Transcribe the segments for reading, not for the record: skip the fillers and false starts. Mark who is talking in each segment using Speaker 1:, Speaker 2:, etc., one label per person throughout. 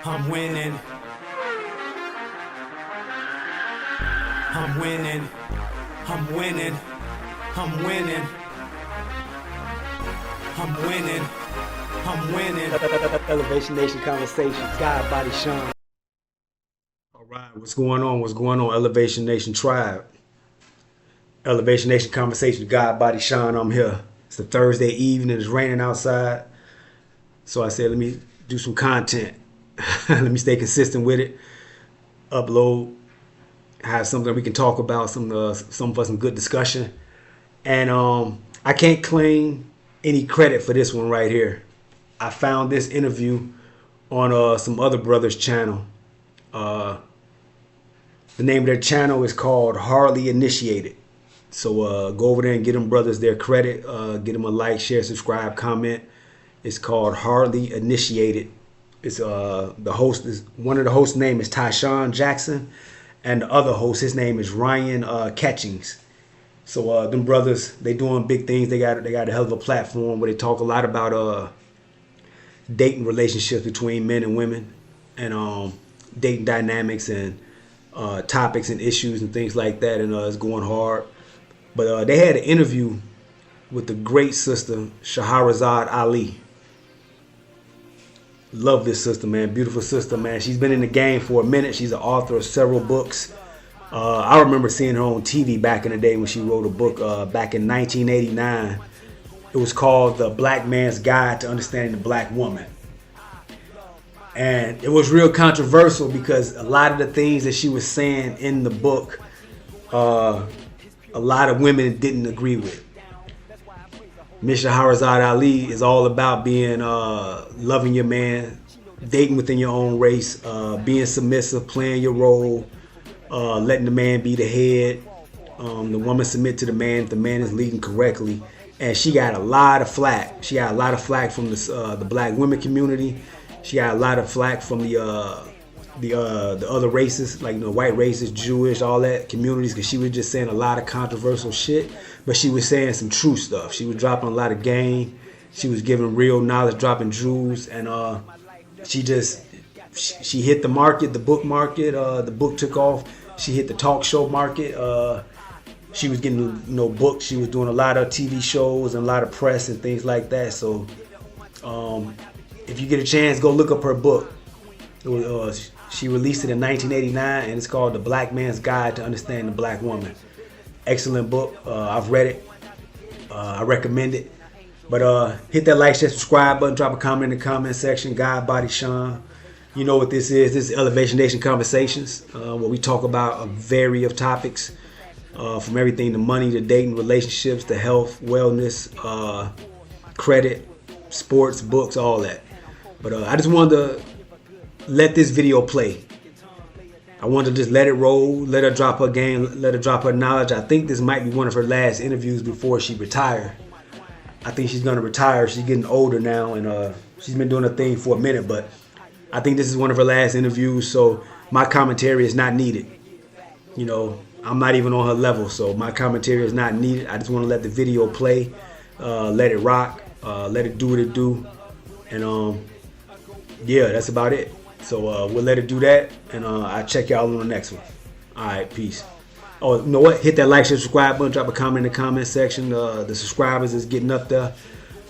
Speaker 1: I'm winning. I'm winning. I'm winning. I'm winning. I'm winning. I'm winning.
Speaker 2: Elevation Nation Conversations, God, Body, Sean. All right, what's going on? What's going on, Elevation Nation Tribe? Elevation Nation Conversations, God, Body, Sean. I'm here. It's a Thursday evening. It's raining outside. So I said, let me do some content. Let me stay consistent with it. Upload. Have something we can talk about. Some for some good discussion. And I can't claim any credit for this one right here. I found this interview on some other brothers' channel. The name of their channel is called Hardly Initiated. So go over there and get them brothers their credit. Get them a like, share, subscribe, comment. It's called Hardly Initiated. It's the host is one of the hosts' name is Tyshawn Jackson, and the other host, his name is Ryan Catchings. So them brothers, they doing big things. They got a hell of a platform where they talk a lot about dating relationships between men and women, and dating dynamics and topics and issues and things like that. And it's going hard. But they had an interview with the great sister Shahrazad Ali. Love this sister, man. Beautiful sister, man. She's been in the game for a minute. She's an author of several books. I remember seeing her on TV back in the day when she wrote a book back in 1989. It was called The Black Man's Guide to Understanding the Black Woman. And it was real controversial because a lot of the things that she was saying in the book, a lot of women didn't agree with. Miss Shahrazad Ali is all about being loving your man, dating within your own race, being submissive, playing your role, letting the man be the head, the woman submit to the man if the man is leading correctly. And she got a lot of flack. She got a lot of flack from the black women community. She got a lot of flack from the other races, like white races, Jewish, all that communities, because she was just saying a lot of controversial shit. But she was saying some true stuff. She was dropping a lot of game. She was giving real knowledge, dropping jewels, and she hit the market, the book market. The book took off. She hit the talk show market. She was getting books. She was doing a lot of TV shows and a lot of press and things like that. So if you get a chance, go look up her book. She released it in 1989, and it's called The Black Man's Guide to Understanding the Black Woman. Excellent book. I've read it. I recommend it. But hit that like, share, subscribe button. Drop a comment in the comment section. God, Body, Sean. You know what this is. This is Elevation Nation Conversations, where we talk about a variety of topics, from everything to money, to dating, relationships, to health, wellness, credit, sports, books, all that. But I just wanted to let this video play. I wanted to just let it roll, let her drop her game, let her drop her knowledge. I think this might be one of her last interviews before she retire. I think she's gonna retire. She's getting older now, and she's been doing her thing for a minute, but I think this is one of her last interviews, so my commentary is not needed. I'm not even on her level, so my commentary is not needed. I just want to let the video play, let it rock, let it do what it do, and yeah, that's about it. So we'll let it do that, and I'll check y'all on the next one. All right, peace. Oh, you know what? Hit that like, share, subscribe button. Drop a comment in the comment section. The subscribers is getting up there.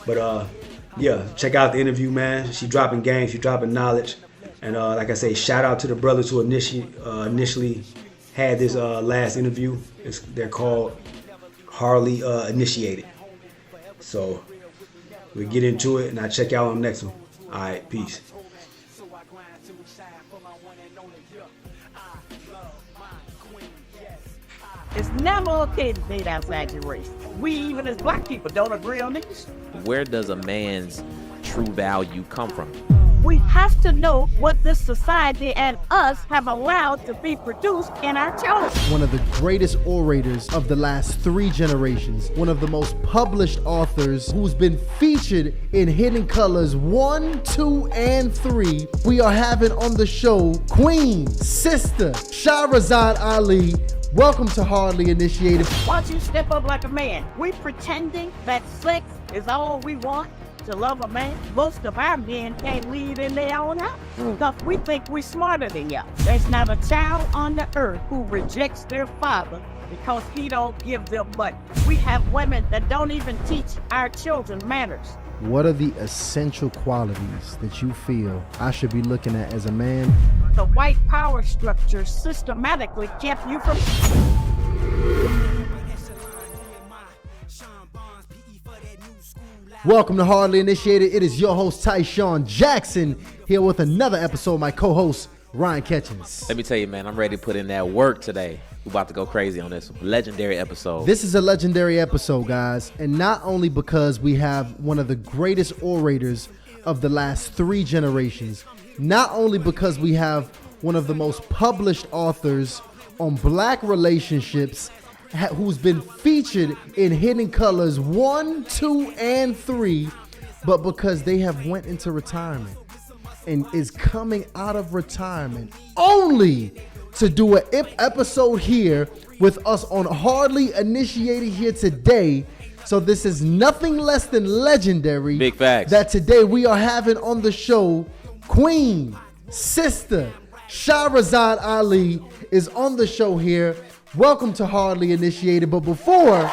Speaker 2: But yeah, check out the interview, man. She dropping game. She dropping knowledge. And like I say, shout out to the brothers who initially had this last interview. They're called Hardly Initiated. So we'll get into it, and I'll check y'all on the next one. All right, peace.
Speaker 3: It's never okay to date outside your race. We, even as black people, don't agree on this.
Speaker 4: Where does a man's true value come from?
Speaker 3: We have to know what this society and us have allowed to be produced in our children.
Speaker 5: One of the greatest orators of the last 3 generations, one of the most published authors who's been featured in Hidden Colors 1, 2, and 3. We are having on the show Queen, Sister Shahrazad Ali. Welcome to Hardly Initiated.
Speaker 3: Why don't you step up like a man? We pretending that sex is all we want. to love a man. Most of our men can't lead in their own house because we think we're smarter than y'all. There's not a child on the earth who rejects their father because he don't give them money. We have women that don't even teach our children manners.
Speaker 5: What are the essential qualities that you feel I should be looking at as a man?
Speaker 3: The white power structure systematically kept you from...
Speaker 5: Welcome to Hardly Initiated. It is your host, Tyshawn Jackson, here with another episode of my co-host, Ryan Ketchens.
Speaker 4: Let me tell you, man, I'm ready to put in that work today. We're about to go crazy on this legendary episode.
Speaker 5: This is a legendary episode, guys, and not only because we have one of the greatest orators of the last 3 generations, not only because we have one of the most published authors on black relationships who's been featured in Hidden Colors 1, 2, and 3, but because they have went into retirement and is coming out of retirement only to do an episode here with us on Hardly Initiated here today. So this is nothing less than legendary.
Speaker 4: Big facts.
Speaker 5: That today we are having on the show, Queen, Sister, Shahrazad Ali is on the show here. Welcome to Hardly Initiated. But before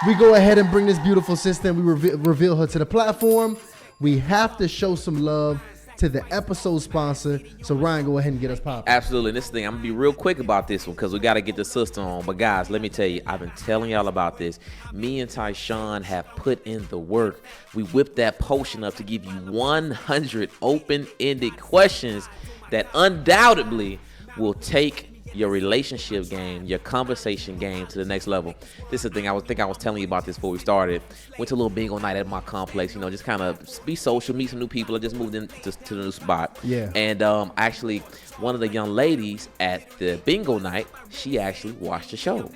Speaker 5: we go ahead and bring this beautiful sister and we reveal her to the platform, we have to show some love to the episode sponsor. So Ryan, go ahead and get us popping.
Speaker 4: Absolutely. And this thing, I'm going to be real quick about this one because we got to get the sister on. But guys, let me tell you, I've been telling y'all about this. Me and Tyshawn have put in the work. We whipped that potion up to give you 100 open-ended questions that undoubtedly will take your relationship game, your conversation game to the next level. This is the thing I was telling you about this before we started. Went to a little bingo night at my complex, just kind of be social, meet some new people. I just moved in to the new spot.
Speaker 5: Yeah.
Speaker 4: And actually, one of the young ladies at the bingo night, she actually watched the show.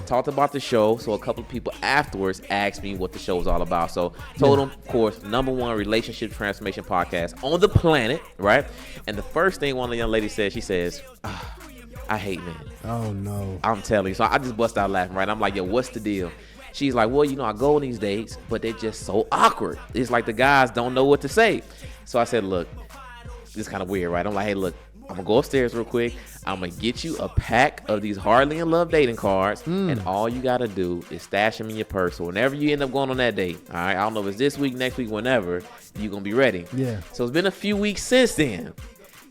Speaker 4: Talked about the show. So a couple of people afterwards asked me what the show was all about. So told them, of course, #1 relationship transformation podcast on the planet, right? And the first thing one of the young ladies said, she says, I hate men.
Speaker 5: Oh no.
Speaker 4: I'm telling you. So I just bust out laughing, right? I'm like, yo, what's the deal? She's like, well, I go on these dates, but they're just so awkward. It's like the guys don't know what to say. So I said, look, this is kind of weird, right? I'm like, hey, look, I'm going to go upstairs real quick. I'm going to get you a pack of these Hardly in Love dating cards, and all you got to do is stash them in your purse. So whenever you end up going on that date, all right, I don't know if it's this week, next week, whenever, you're going to be ready.
Speaker 5: Yeah.
Speaker 4: So it's been a few weeks since then.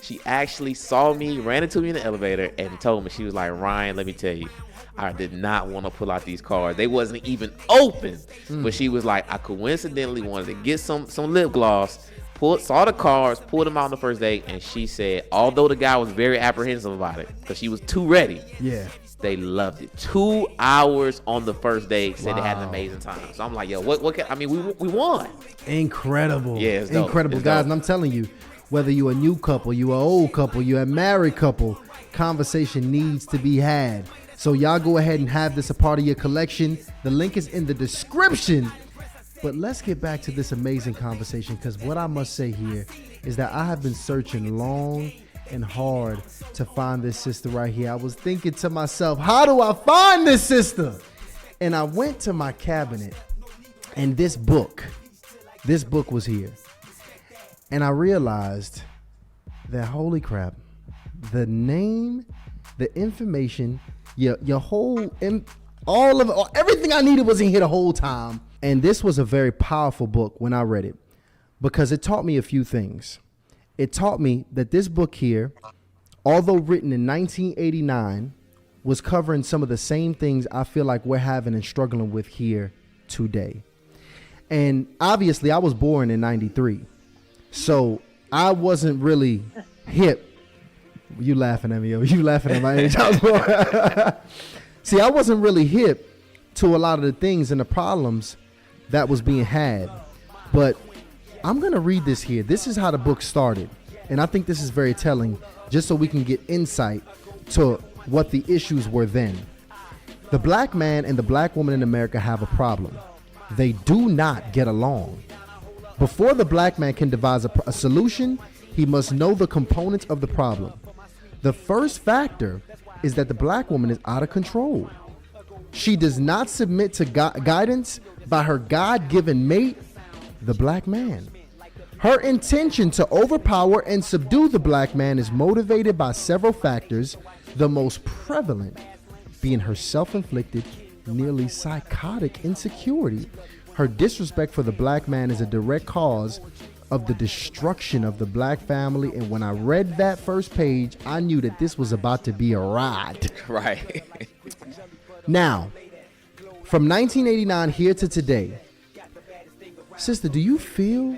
Speaker 4: She actually saw me, ran into me in the elevator, and told me, she was like, Ryan, let me tell you, I did not want to pull out these cards. They wasn't even open. But she was like, I coincidentally wanted to get some lip gloss, saw the cards, pulled them out on the first date, and she said, although the guy was very apprehensive about it, because she was too ready,
Speaker 5: Yeah.
Speaker 4: they loved it. 2 hours on the first date, said they had an amazing time. So I'm like, yo, we won.
Speaker 5: Incredible.
Speaker 4: Yeah, it's dope.
Speaker 5: Incredible,
Speaker 4: It's
Speaker 5: guys.
Speaker 4: dope.
Speaker 5: And I'm telling you, whether you're a new couple, you an old couple, you a married couple, conversation needs to be had. So y'all go ahead and have this a part of your collection. The link is in the description. But let's get back to this amazing conversation, because what I must say here is that I have been searching long and hard to find this sister right here. I was thinking to myself, how do I find this sister? And I went to my cabinet, and this book was here. And I realized that, holy crap, the name, the information, your whole, everything I needed was in here the whole time. And this was a very powerful book when I read it, because it taught me a few things. It taught me that this book here, although written in 1989, was covering some of the same things I feel like we're having and struggling with here today. And obviously I was born in 93. So I wasn't really hip. You laughing at me? You laughing at my age? See, I wasn't really hip to a lot of the things and the problems that was being had. But I'm going to read this here. This is how the book started. And I think this is very telling, just so we can get insight to what the issues were then. The black man and the black woman in America have a problem. They do not get along. Before the black man can devise a solution, he must know the components of the problem. The first factor is that the black woman is out of control. She does not submit to guidance by her God-given mate, the black man. Her intention to overpower and subdue the black man is motivated by several factors, the most prevalent being her self-inflicted, nearly psychotic insecurity. Her disrespect for the black man is a direct cause of the destruction of the black family. And when I read that first page, I knew that this was about to be a ride.
Speaker 4: Right.
Speaker 5: Now, from 1989 here to today, sister, do you feel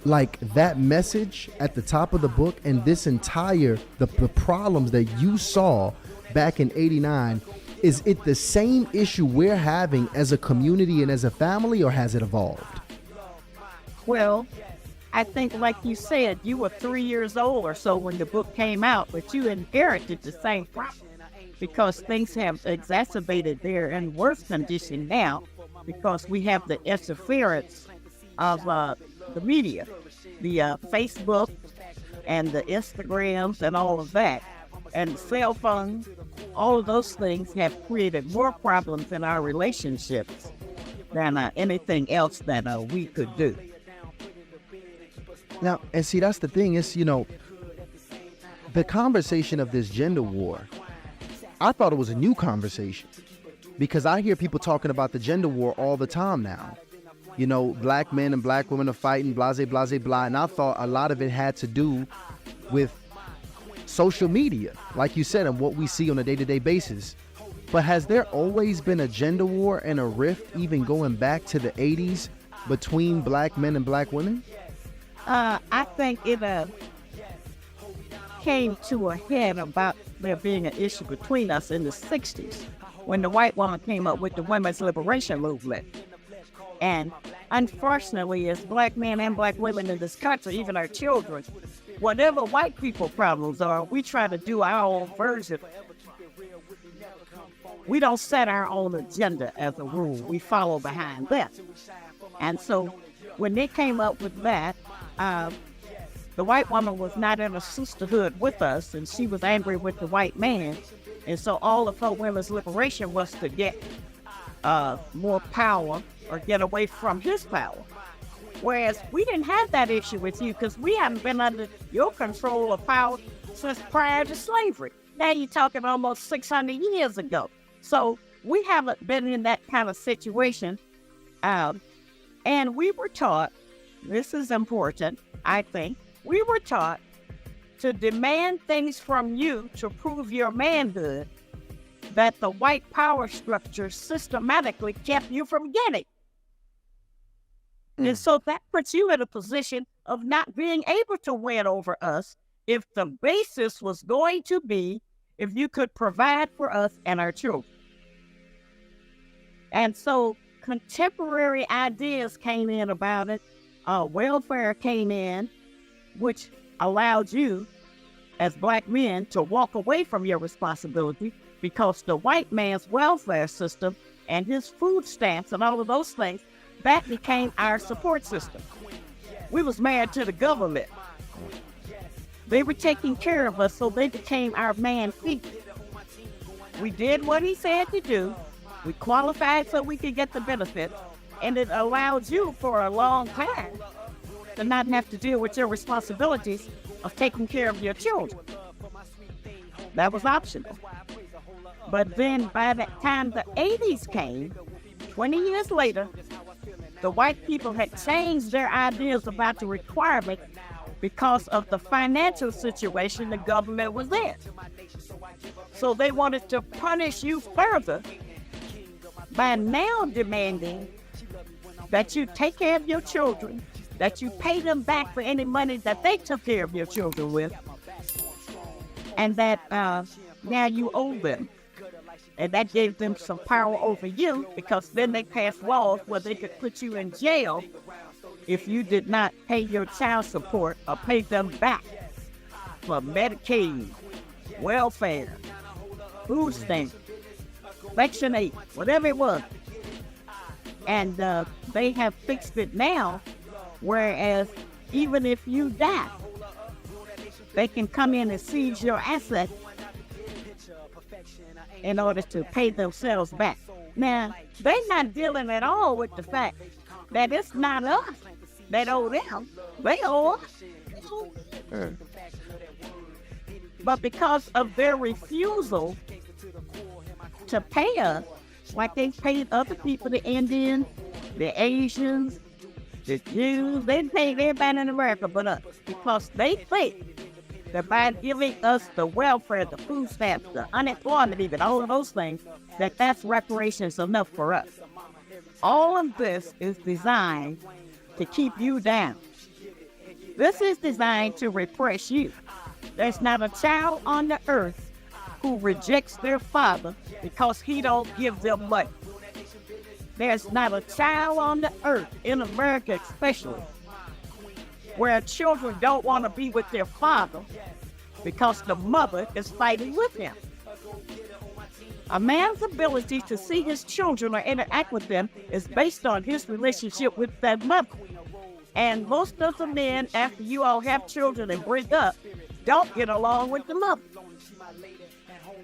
Speaker 5: like that message at the top of the book and this entire, the problems that you saw back in 89, is it the same issue we're having as a community and as a family, or has it evolved?
Speaker 3: Well, I think, like you said, you were 3 years old or so when the book came out, but you inherited the same problem because things have exacerbated. They're in worse condition now because we have the interference of the media, the Facebook and the Instagrams and all of that, and cell phones. All of those things have created more problems in our relationships than anything else that we could do.
Speaker 5: Now, and see, that's the thing is, you know, the conversation of this gender war, I thought it was a new conversation because I hear people talking about the gender war all the time now. You know, black men and black women are fighting, blase, blase, blah. And I thought a lot of it had to do with social media, like you said, and what we see on a day-to-day basis. But has there always been a gender war and a rift even going back to the 80s between black men and black women?
Speaker 3: I think it came to a head about there being an issue between us in the 60s when the white woman came up with the women's liberation movement. And unfortunately, as black men and black women in this country, even our children, whatever white people problems are, we try to do our own version. We don't set our own agenda as a rule. We follow behind them. And so when they came up with that, the white woman was not in a sisterhood with us, and she was angry with the white man. And so all of her women's liberation was to get more power or get away from his power. Whereas we didn't have that issue with you because we haven't been under your control of power since prior to slavery. Now you're talking almost 600 years ago. So we haven't been in that kind of situation. And we were taught, this is important, I think, we were taught to demand things from you to prove your manhood that the white power structure systematically kept you from getting. And so that puts you in a position of not being able to win over us if the basis was going to be if you could provide for us and our children. And so contemporary ideas came in about it. Welfare came in, which allowed you as black men to walk away from your responsibility because the white man's welfare system and his food stamps and all of those things, that became our support system. We was married to the government. They were taking care of us, so they became our man feet. We did what he said to do. We qualified so we could get the benefits, and it allowed you for a long time to not have to deal with your responsibilities of taking care of your children. That was optional. But then by the time the 80s came, 20 years later, the white people had changed their ideas about the requirements because of the financial situation the government was in. So they wanted to punish you further by now demanding that you take care of your children, that you pay them back for any money that they took care of your children with, and that now you owe them. And that gave them some power over you because then they passed laws where they could put you in jail if you did not pay your child support or pay them back for Medicaid, welfare, food stamps, Section 8, whatever it was. And they have fixed it now, whereas even if you die, they can come in and seize your assets in order to pay themselves back. Now, they're not dealing at all with the fact that it's not us that owe them. They owe us. But because of their refusal to pay us, like they paid other people, the Indians, the Asians, the Jews, they paid everybody in America but us, because they think that by giving us the welfare, the food stamps, the unemployment, even all of those things, that's reparations enough for us. All of this is designed to keep you down. This is designed to repress you. There's not a child on the earth who rejects their father because he don't give them money. There's not a child on the earth, in America especially, where children don't want to be with their father because the mother is fighting with him. A man's ability to see his children or interact with them is based on his relationship with that mother. And most of the men, after you all have children and break up, don't get along with the mother.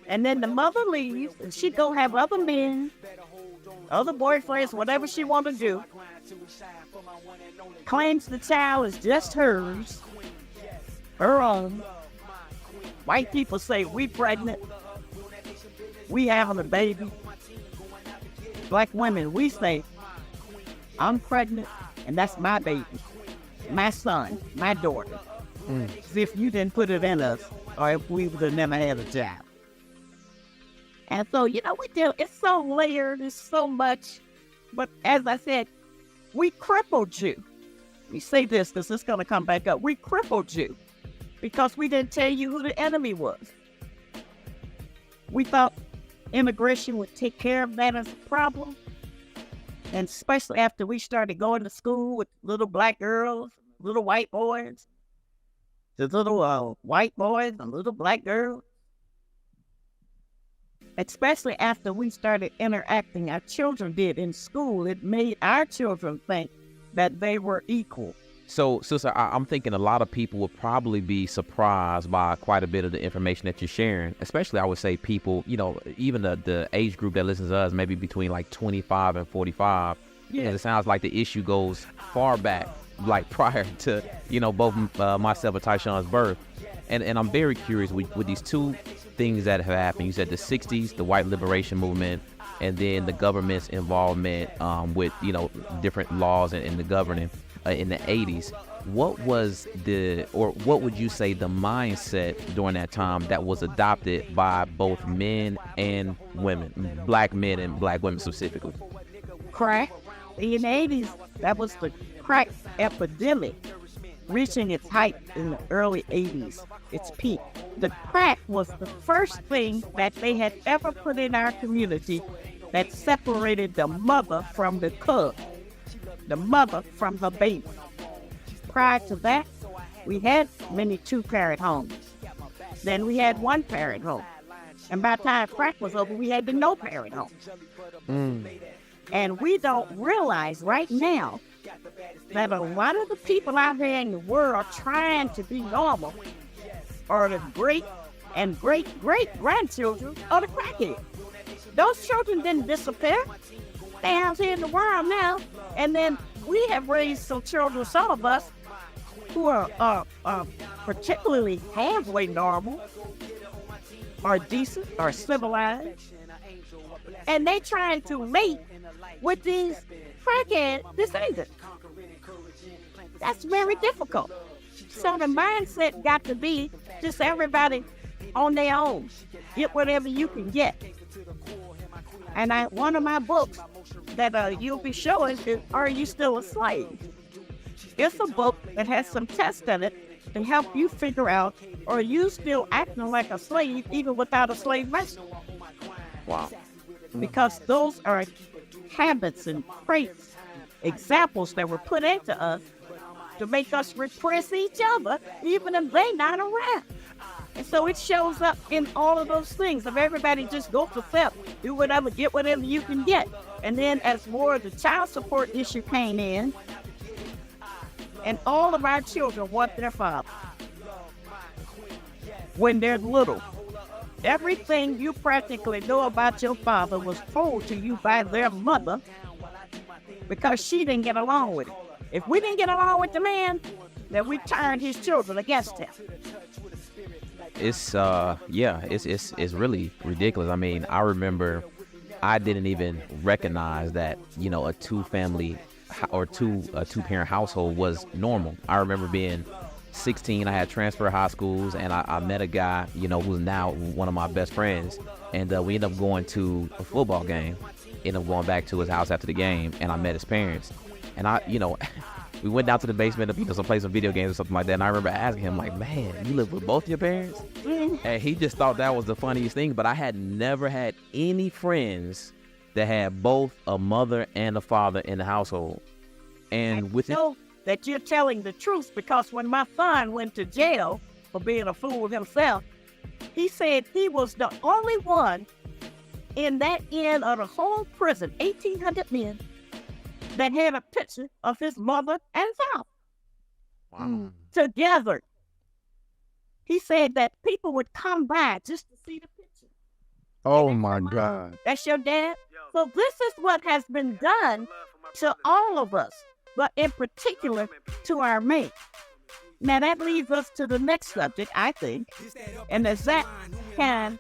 Speaker 3: And then the mother leaves, and she go have other men, other boyfriends, whatever she want to do, claims the child is just hers, her own. White people say, we pregnant, we having a baby. Black women, we say, I'm pregnant, and that's my baby, my son, my daughter. As if you didn't put it in us, or if we would have never had a child. And so, it's so layered, it's so much. But as I said, we crippled you. We say this because it's going to come back up. We crippled you because we didn't tell you who the enemy was. We thought immigration would take care of that as a problem. And especially after we started going to school with little black girls, little white boys, the little white boys and little black girls. Especially after we started interacting, our children did in school, it made our children think that they were equal.
Speaker 4: So, sister, I'm thinking a lot of people would probably be surprised by quite a bit of the information that you're sharing, especially I would say people, even the age group that listens to us, maybe between like 25 and 45. Yeah. And it sounds like the issue goes far back, like prior to, both myself and Tyshawn's birth. And I'm very curious with these two things that have happened. You said the 60s, the white liberation movement, and then the government's involvement with, different laws and the governing in the 80s. What was what would you say the mindset during that time that was adopted by both men and women, black men and black women specifically?
Speaker 3: Crack. In the 80s, that was the crack epidemic reaching its height in the early 80s, its peak. The crack was the first thing that they had ever put in our community that separated the mother from the cub, the mother from the baby. Prior to that, we had many two-parent homes. Then we had one-parent home. And by the time crack was over, we had the no-parent home. And we don't realize right now that a lot of the people out there in the world are trying to be normal are the great and great-great-grandchildren of the crackhead. Those children didn't disappear. They're out here in the world now. And then we have raised some children, some of us, who are particularly halfway normal, are decent, are civilized. And they trying to mate with these crackhead descendants. That's very difficult. So the mindset got to be just everybody on their own. Get whatever you can get. And one of my books that you'll be showing is Are You Still a Slave? It's a book that has some tests in it to help you figure out, are you still acting like a slave even without a slave master?
Speaker 4: Wow.
Speaker 3: Because those are habits and traits, examples that were put into us to make us repress each other, even if they're not around. And so it shows up in all of those things. If everybody just go for self, do whatever, get whatever you can get. And then as more of the child support issue came in, and all of our children want their father when they're little. Everything you practically know about your father was told to you by their mother because she didn't get along with it. If we didn't get along with the man, then we turned his children against him.
Speaker 4: It's it's really ridiculous. I mean, I remember I didn't even recognize that, you know, a two-family or two-parent household was normal. I remember being 16, I had transfer high schools, and I met a guy, you know, who's now one of my best friends, and we ended up going to a football game. Ended up going back to his house after the game, and I met his parents, and we went down to the basement to, you know, play some video games or something like that. And I remember asking him, like, man, you live with both your parents? And he just thought that was the funniest thing. But I had never had any friends that had both a mother and a father in the household. And with
Speaker 3: know that you're telling the truth, because when my son went to jail for being a fool with himself, he said he was the only one in that end of the whole prison, 1,800 men, that had a picture of his mother and father together. He said that people would come by just to see the picture.
Speaker 6: Oh my God.
Speaker 3: That's your dad? So this is what has been done to all of us, but in particular to our mate. Now that leads us to the next subject, I think, and is that can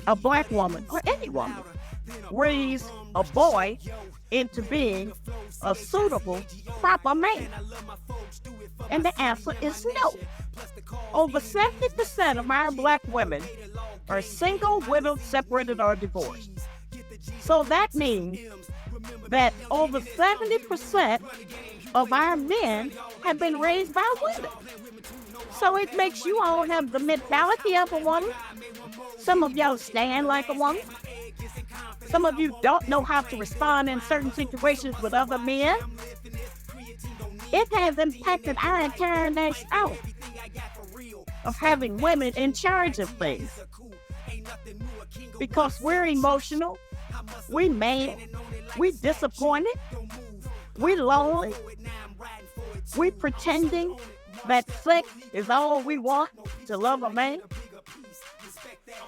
Speaker 3: a black woman or any woman raise a boy into being a suitable, proper man? And the answer is no. Over 70% of our black women are single, widowed, separated, or divorced. So that means that over 70% of our men have been raised by women. So it makes you all have the mentality of a woman. Some of y'all stand like a woman. Some of you don't know how to respond in certain situations with other men. It has impacted our entire nation out of having women in charge of things. Because we're emotional, we mad, we disappointed, we lonely, we pretending that sex is all we want to love a man.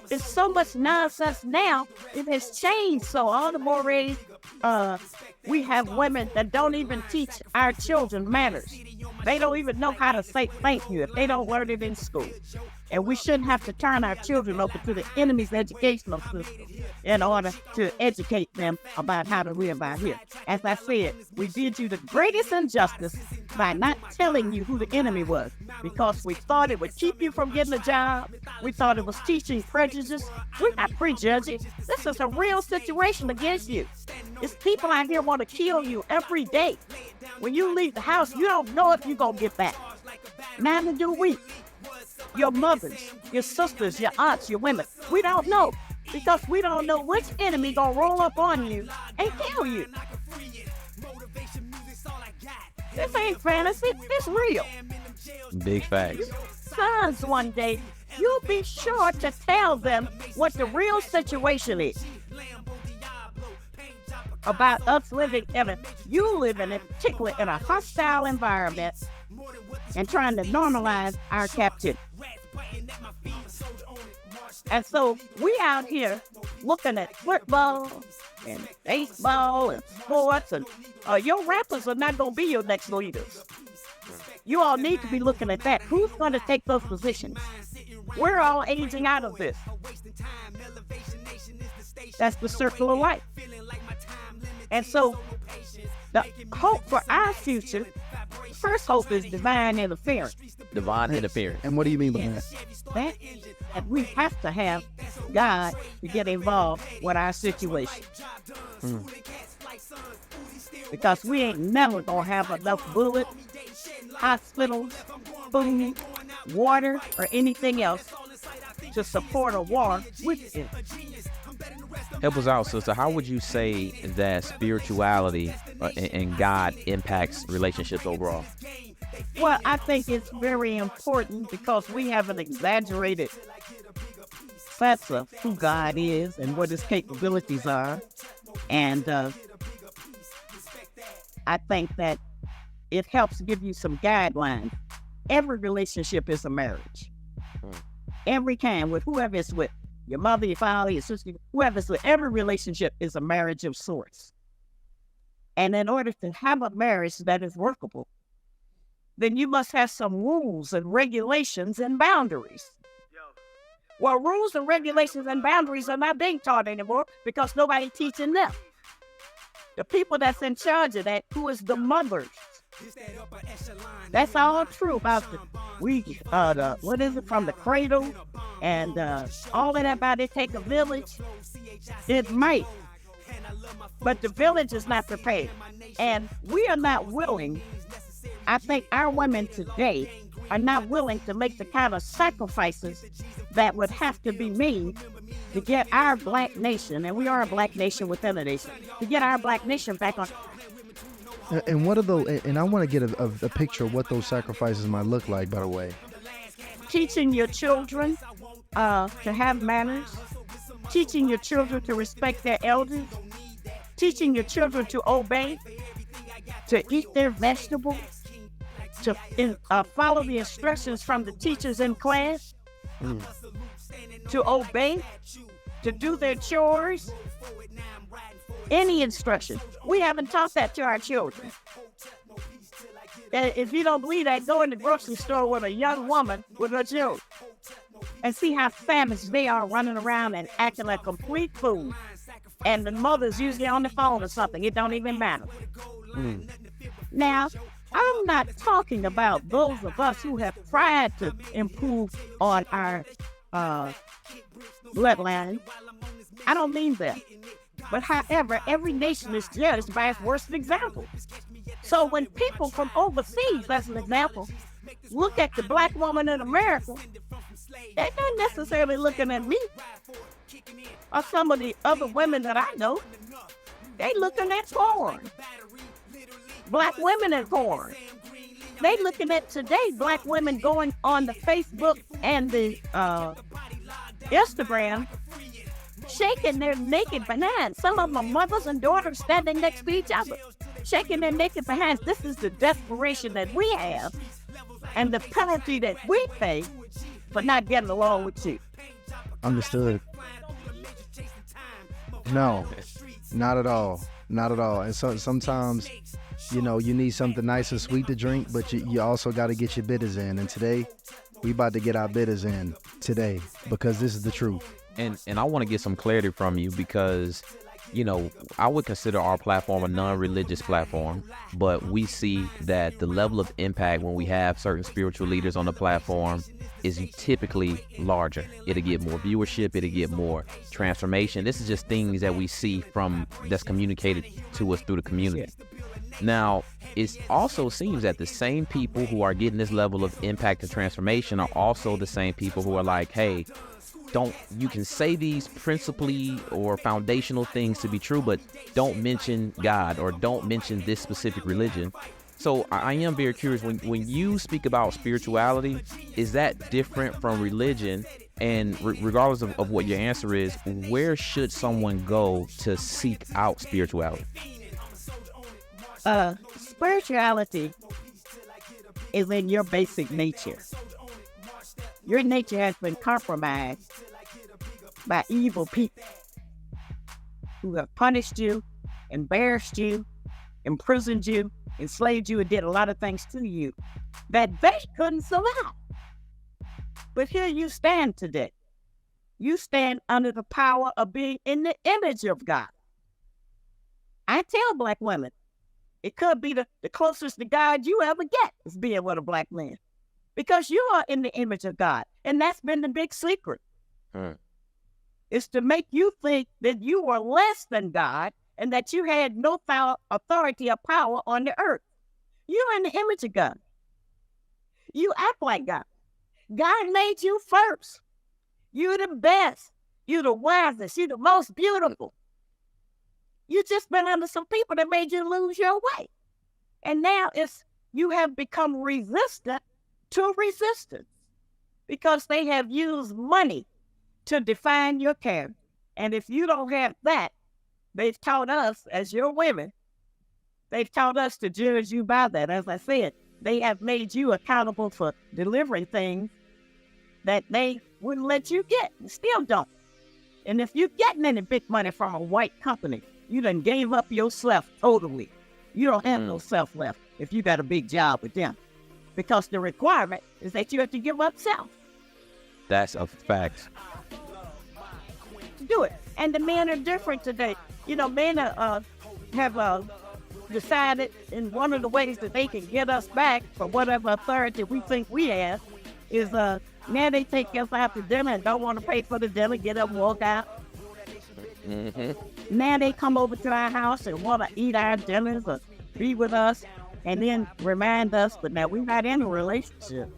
Speaker 3: There's so much nonsense now. It has changed. So all the more ready, we have women that don't even teach our children manners. They don't even know how to say thank you if they don't learn it in school. And we shouldn't have to turn our children over to the enemy's educational system in order to educate them about how to live out here. As I said, we did you the greatest injustice by not telling you who the enemy was, because we thought it would keep you from getting a job. We thought it was teaching prejudice. We're not prejudging. This is a real situation against you. It's people out here want to kill you every day. When you leave the house, you don't know if you're going to get back. Neither do we. Your mothers, your sisters, your aunts, your women. We don't know, because we don't know which enemy gonna roll up on you and kill you. This ain't fantasy, it's real.
Speaker 4: big facts.
Speaker 3: Sons one day, you'll be sure to tell them what the real situation is about us living in particular in a hostile environment and trying to normalize our captivity. And so we out here looking at football and baseball and sports, and your rappers are not going to be your next leaders. You all need to be looking at that. Who's going to take those positions? We're all aging out of this. That's the circle of life. And so the hope for our future, first hope is divine interference.
Speaker 4: Divine interference.
Speaker 5: And what do you mean by that?
Speaker 3: That we have to have God to get involved with our situation. Because we ain't never gonna have enough bullets, hospitals, food, water, or anything else to support a war with it.
Speaker 4: Help us out, sister. How would you say that spirituality and God impacts relationships overall?
Speaker 3: Well, I think it's very important because we have an exaggerated sense of who God is and what his capabilities are. And I think that it helps give you some guidelines. Every relationship is a marriage. every kind, with whoever it's with. Your mother, your father, your sister, whoever it's with. Every relationship is a marriage of sorts. And in order to have a marriage that is workable, then you must have some rules and regulations and boundaries. Well, rules and regulations and boundaries are not being taught anymore because nobody's teaching them. The people that's in charge of that, who is the mothers. That's all true about what is it, from the cradle and all of that about it take a village. It might, but the village is not prepared. And we are not willing, I think our women today are not willing to make the kind of sacrifices that would have to be made to get our black nation, and we are a black nation within a nation, to get our black nation back on.
Speaker 5: And what are those? And I want to get a picture of what those sacrifices might look like. By the way,
Speaker 3: Teaching your children to have manners, teaching your children to respect their elders, teaching your children to obey, to eat their vegetables, to follow the instructions from the teachers in class, to obey, to do their chores, any instruction. We haven't taught that to our children. If you don't believe that, go in the grocery store with a young woman with her children and see how famished they are, running around and acting like complete fools. And the mother's usually on the phone or something. It don't even matter. Now, I'm not talking about those of us who have tried to improve on our bloodline. I don't mean that. But however, every nation is judged by its worst example. So when people from overseas, as an example, look at the black woman in America, they're not necessarily looking at me or some of the other women that I know. They looking at porn. Black women in porn. They looking at today black women going on the Facebook and the Instagram, shaking their naked behinds. Some of them are mothers and daughters standing next to each other, shaking their naked behinds. This is the desperation that we have and the penalty that we pay for not getting along with you.
Speaker 5: understood. No, not at all. Not at all. And so sometimes, you know, you need something nice and sweet to drink, but you also got to get your bitters in. And today, we about to get our bitters in today because this is the truth.
Speaker 4: And I want to get some clarity from you because, you know, I would consider our platform a non-religious platform, but we see that the level of impact when we have certain spiritual leaders on the platform is typically larger. It'll get more viewership, it'll get more transformation. This is just things that we see that's communicated to us through the community. Now, it also seems that the same people who are getting this level of impact and transformation are also the same people who are like, hey, you can say these principally or foundational things to be true, but don't mention God or don't mention this specific religion. So I am very curious, when you speak about spirituality, is that different from religion? And regardless of what your answer is, where should someone go to seek out spirituality?
Speaker 3: Spirituality is in your basic nature. Your nature has been compromised by evil people who have punished you, embarrassed you, imprisoned you, enslaved you, and did a lot of things to you that they couldn't survive. But here you stand today. You stand under the power of being in the image of God. I tell black women, it could be the closest to God you ever get is being with a black man. Because you are in the image of God. And that's been the big secret. It's to make you think that you were less than God and that you had no authority or power on the earth. You're in the image of God. You act like God. God made you first. You're the best. You're the wisest. You're the most beautiful. You just been under some people that made you lose your way. And now you have become resistant to resistance because they have used money to define your character. And if you don't have that, they've taught us as your women, they've taught us to judge you by that. As I said, they have made you accountable for delivering things that they wouldn't let you get. Still don't. And if you're getting any big money from a white company, you done gave up yourself totally. You don't have no self left if you got a big job with them. Because the requirement is that you have to give up self
Speaker 4: That's a fact.
Speaker 3: to do it. And the men are different today. You know, men have decided in one of the ways that they can get us back for whatever authority we think we have is now they take us out to dinner and don't want to pay for the dinner, get up and walk out. Now they come over to our house and want to eat our dinners or be with us and then remind us, but now we're not in a relationship.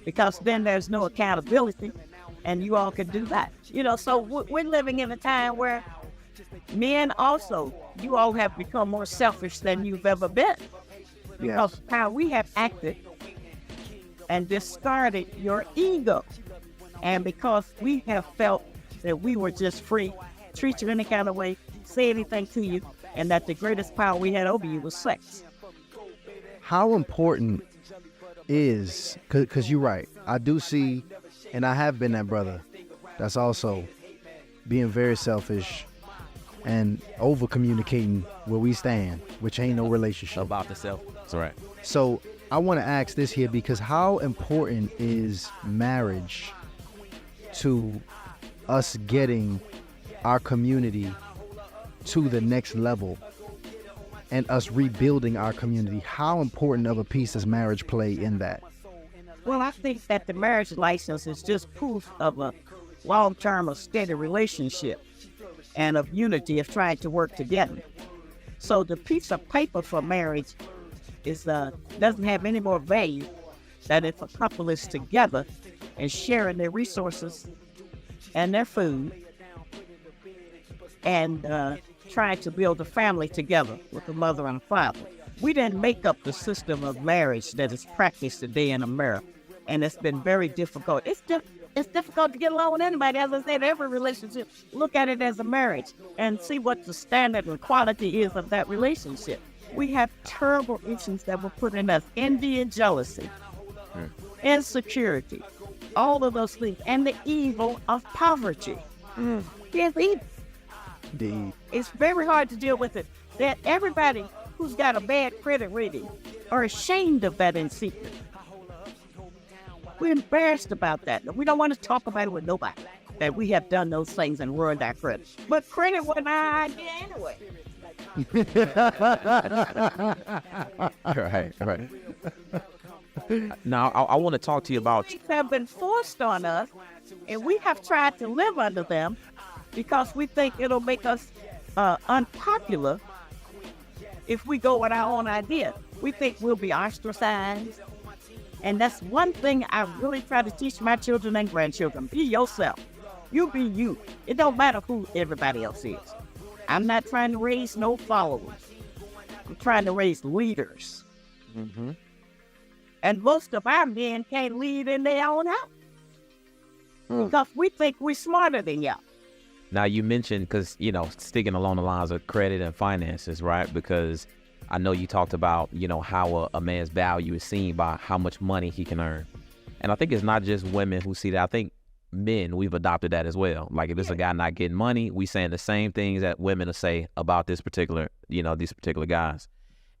Speaker 3: Because then there's no accountability and you all can do that. You know, so we're living in a time where men also, you all have become more selfish than you've ever been. Because how we have acted and discarded your ego. And because we have felt that we were just free, treat you any kind of way, say anything to you, and that the greatest power we had over you was sex.
Speaker 5: How important is, because you're right, I do see, and I have been that brother that's also being very selfish and over communicating where we stand, which ain't no relationship.
Speaker 4: About the self. That's right.
Speaker 5: So I want to ask this here, because how important is marriage to us getting our community to the next level and us rebuilding our community? How important of a piece does marriage play in that?
Speaker 3: Well, I think that the marriage license is just proof of a long-term or steady relationship and of unity of trying to work together. So the piece of paper for marriage is doesn't have any more value than if a couple is together and sharing their resources and their food and trying to build a family together with a mother and a father. We didn't make up the system of marriage that is practiced today in America, and it's been very difficult. It's difficult to get along with anybody. As I said, every relationship, look at it as a marriage and see what the standard and quality is of that relationship. We have terrible issues that were put in us: envy and jealousy, insecurity, all of those things, and the evil of poverty. It's evil.
Speaker 5: Indeed.
Speaker 3: It's very hard to deal with it. That everybody who's got a bad credit rating are ashamed of that in secret. We're embarrassed about that. We don't want to talk about it with nobody, that we have done those things and ruined our credit. But credit wasn't our idea anyway.
Speaker 4: Right. Now, I want to talk to you about...
Speaker 3: Things have been forced on us, and we have tried to live under them because we think it'll make us unpopular if we go with our own idea. We think we'll be ostracized. And that's one thing I really try to teach my children and grandchildren. Be yourself. You be you. It don't matter who everybody else is. I'm not trying to raise no followers. I'm trying to raise leaders. And most of our men can't lead in their own house because we think we're smarter than y'all.
Speaker 4: Now, you mentioned, because, you know, sticking along the lines of credit and finances, right? Because I know you talked about, you know, how a man's value is seen by how much money he can earn. And I think it's not just women who see that. I think men, we've adopted that as well. Like, if it's a guy not getting money, we saying the same things that women will say about this particular, you know, these particular guys.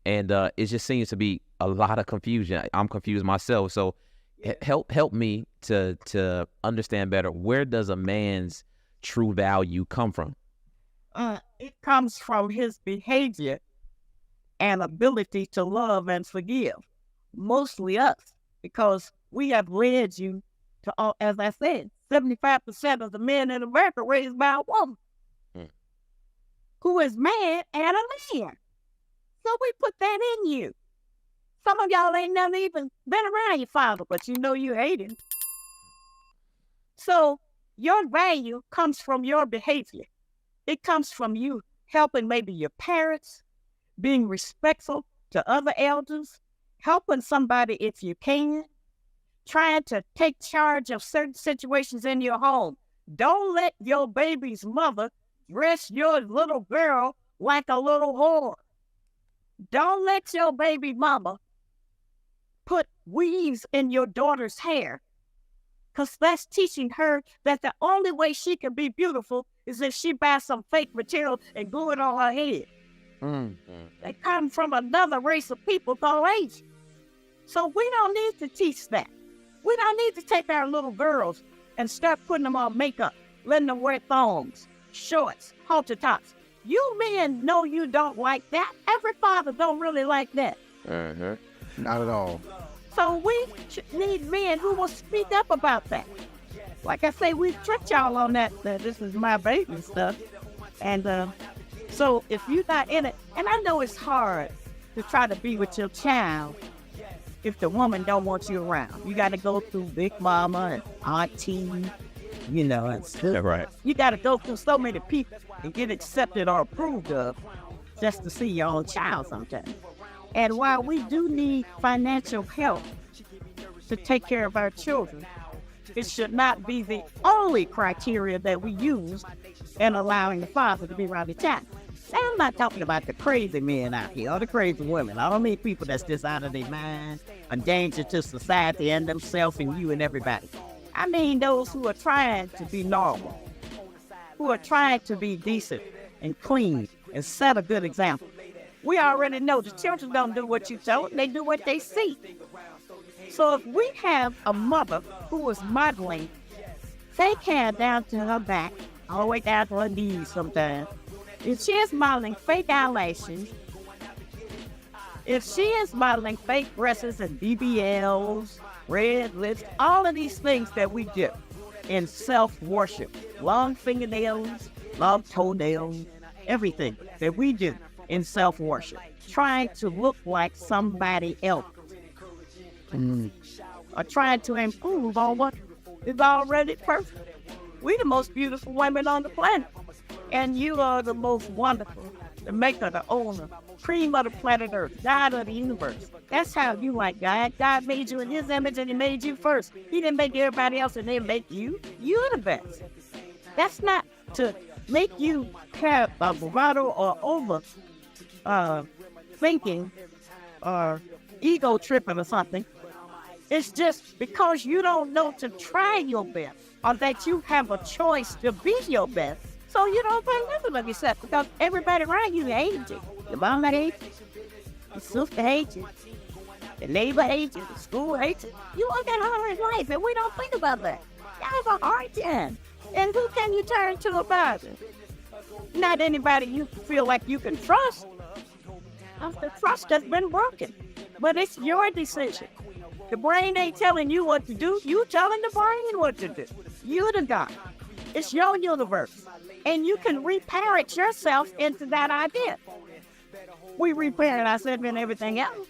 Speaker 4: And it just seems to be a lot of confusion. I'm confused myself. So help me to understand better. Where does a man's true value come from?
Speaker 3: It comes from his behavior and ability to love and forgive. Mostly us, because we have led you to, all, as I said, 75% of the men in America raised by a woman who is man and a man. So we put that in you. Some of y'all ain't never even been around your father, but you know you hate him. So your value comes from your behavior. It comes from you helping maybe your parents, being respectful to other elders, helping somebody if you can, trying to take charge of certain situations in your home. Don't let your baby's mother dress your little girl like a little whore. Don't let your baby mama put weaves in your daughter's hair Because that's teaching her that the only way she can be beautiful is if she buys some fake material and glue it on her head. They come from another race of people called Asian. So we don't need to teach that. We don't need to take our little girls and start putting them on makeup, letting them wear thongs, shorts, halter tops. You men know you don't like that. Every father don't really like that.
Speaker 6: Not at all.
Speaker 3: So we need men who will speak up about that. Like I say, we've tricked y'all on that this is my baby stuff. And so if you're not in it, and I know it's hard to try to be with your child if the woman don't want you around. You got to go through Big Mama and Auntie, you know. And
Speaker 6: Right.
Speaker 3: you got to go through so many people and get accepted or approved of just to see your own child sometimes. And while we do need financial help to take care of our children, it should not be the only criteria that we use in allowing the father to be around the child. Now, I'm not talking about the crazy men out here or the crazy women. I don't mean people that's just out of their mind, a danger to society and themselves and you and everybody. I mean those who are trying to be normal, who are trying to be decent and clean and set a good example. We already know the children don't do what you tell them, they do what they see. So if we have a mother who is modeling fake hair down to her back, all the way down to her knees sometimes, if she is modeling fake eyelashes, if she is modeling fake breasts and BBLs, red lips, all of these things that we do in self-worship, long fingernails, long toenails, everything that we do in self-worship, trying to look like somebody else, or trying to improve on what is already perfect. We're the most beautiful women on the planet, and you are the most wonderful, the maker, the owner, cream of the planet Earth, God of the universe. That's how you like God. God made you in his image and he made you first. He didn't make everybody else and then make you. You're the best. That's not to make you have a bravado or over thinking or ego tripping or something. It's just because you don't know to try your best or that you have a choice to be your best. So you don't think nothing of yourself because everybody around you hates you. Your mama hates you. Your sister hates you. The neighbor hates you. The school hates you. You look at hard life and we don't think about that. You have a hard time. And who can you turn to about it? Not anybody you feel like you can trust. The trust has been broken. But it's your decision. The brain ain't telling you what to do. You telling the brain what to do. You the God. It's your universe. And you can reparent yourself into that idea. We reparent ourselves in everything else.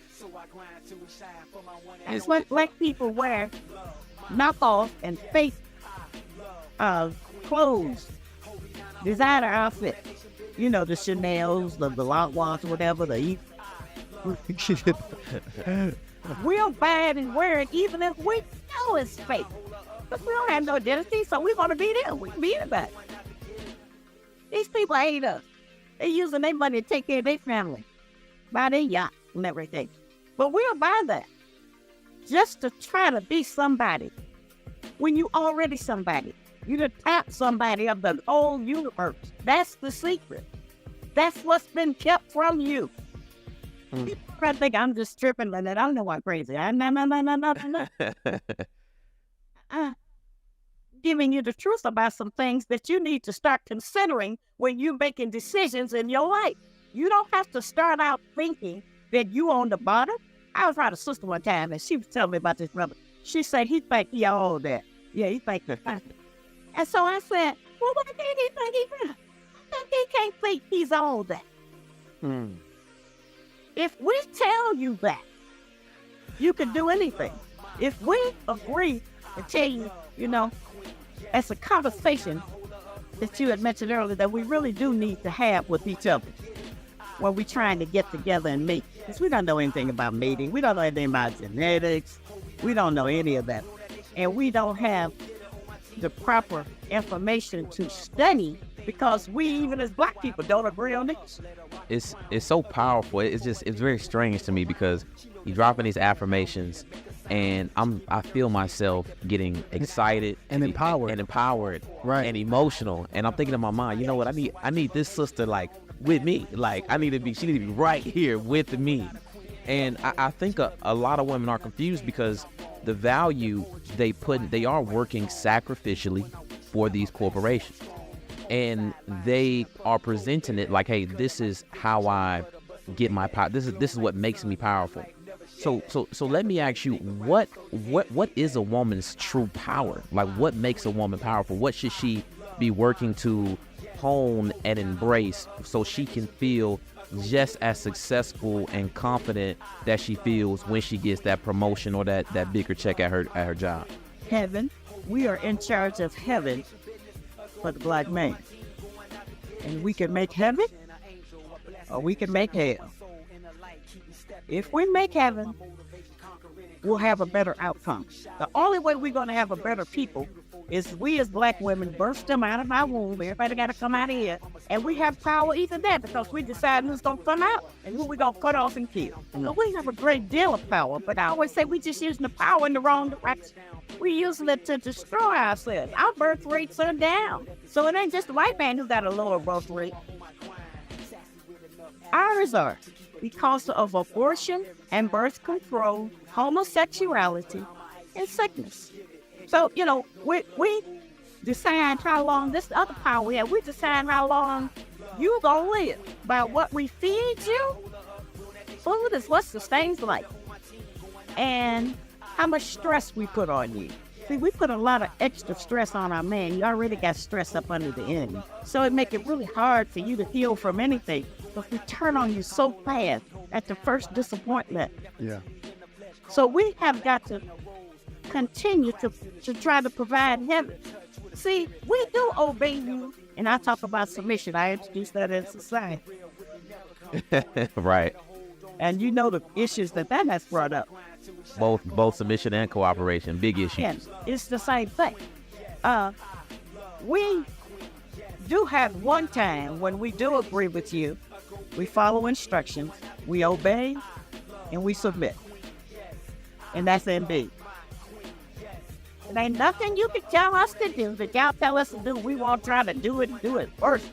Speaker 3: It's what black people wear knockoff and fake clothes, designer outfits. You know, the Chanel's, the Lancômes, whatever, we'll buy it and wear it even if we know it's fake. But we don't have no identity, so we're going to be there. We can be anybody. These people hate us. They're using their money to take care of their family, buy their yacht and everything. But we'll buy that just to try to be somebody when you already somebody. You to tap somebody of the whole universe. That's the secret. That's what's been kept from you. People probably think I'm just tripping like that. I don't know why I'm crazy. No. Giving you the truth about some things that you need to start considering when you're making decisions in your life. You don't have to start out thinking that you on the bottom. I was around a sister one time and she was telling me about this brother. She said he think he all that. Yeah, he think that. And so I said, well, what did he think he got? He can't think he's all that. If we tell you that, you can do anything. If we agree and tell you, you know, it's a conversation that you had mentioned earlier that we really do need to have with each other when we're trying to get together and mate. Because we don't know anything about mating. We don't know anything about genetics. We don't know any of that. And we don't have the proper information to study because we, even as black people, don't agree on this.
Speaker 4: It's so powerful. It's very strange to me because you're dropping these affirmations and I feel myself getting excited
Speaker 5: And empowered. Right.
Speaker 4: and emotional, and I'm thinking in my mind, you know what, I need this sister like with me, like she need to be right here with me. And I think a lot of women are confused because the value they are working sacrificially for these corporations, and they are presenting it like, hey, this is how I get my power. This is what makes me powerful. So let me ask you, what is a woman's true power? Like, what makes a woman powerful? What should she be working to hone and embrace so she can feel just as successful and confident that she feels when she gets that promotion or that bigger check at her job?
Speaker 3: Heaven. We are in charge of heaven for the black man. And we can make heaven or we can make hell. If we make heaven, we'll have a better outcome. The only way we're going to have a better people is we as black women birth them out of our womb. Everybody got to come out of here. And we have power even then because we decide who's going to come out and who we're going to cut off and kill. So we have a great deal of power, but I always say we just using the power in the wrong direction. We're using it to destroy ourselves. Our birth rates are down. So it ain't just the white man who got a lower birth rate. Ours are because of abortion and birth control, homosexuality, and sickness. So, we decide how long, this other power we have, we decide how long you gonna live by what we feed you. Food is what sustains life. And how much stress we put on you. See, we put a lot of extra stress on our man. You already got stress up under the enemy. So it make it really hard for you to heal from anything. But we turn on you so fast at the first disappointment.
Speaker 5: Yeah.
Speaker 3: So we have got to continue to try to provide heaven. See, we do obey you. And I talk about submission. I introduced that in society.
Speaker 4: Right.
Speaker 3: And you know the issues that has brought up.
Speaker 4: Both submission and cooperation, big issues.
Speaker 3: Yes, it's the same thing. We do have one time when we do agree with you. We follow instructions, we obey, and we submit. And that's indeed. There ain't nothing you can tell us to do that y'all tell us to do. We won't try to do it first.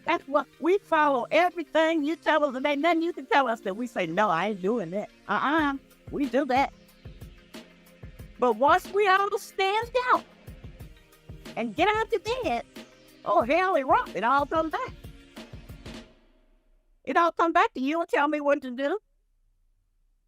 Speaker 3: That's what we follow. Everything you tell us, and ain't nothing you can tell us that we say, no, I ain't doing that. We do that. But once we all stand out and get out to bed, oh, hell, it all comes back. It all come back to you and tell me what to do.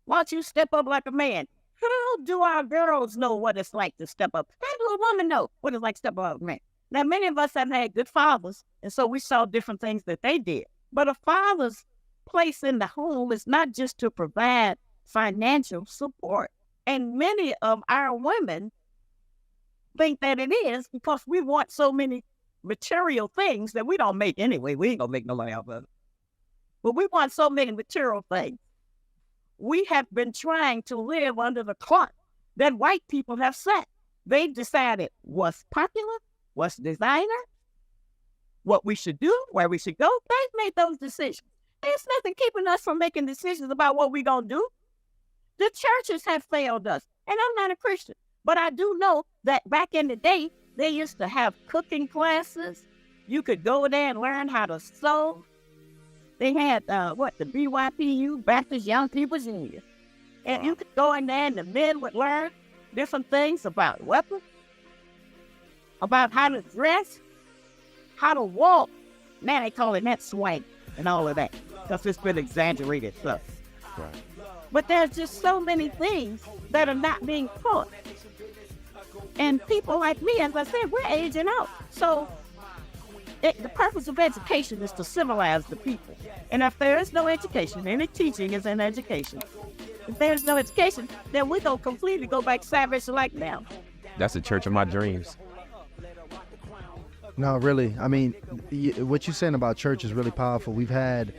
Speaker 3: Why don't you step up like a man? How do our girls know what it's like to step up? How do a woman know what it's like to step up like a man? Now, many of us have had good fathers, and so we saw different things that they did. But a father's place in the home is not just to provide financial support. And many of our women think that it is because we want so many material things that we don't make anyway. We ain't gonna make no money off of it. But we want so many material things. We have been trying to live under the clock that white people have set. They've decided what's popular, what's designer, what we should do, where we should go. They've made those decisions. There's nothing keeping us from making decisions about what we're going to do. The churches have failed us. And I'm not a Christian, but I do know that back in the day, they used to have cooking classes. You could go there and learn how to sew. They had, the BYPU, Baptist Young People's Union. And you could go in there and the men would learn different things about weapons, about how to dress, how to walk. Now they call it that swag and all of that, because it's been exaggerated stuff. Right. But there's just so many things that are not being taught. And people like me, as I said, we're aging out. So the purpose of education is to civilize the people. And if there is no education, any teaching is an education. If there's no education, then we're going to completely go back savage like now.
Speaker 4: That's the church of my dreams.
Speaker 5: No, really. I mean, what you're saying about church is really powerful. We've had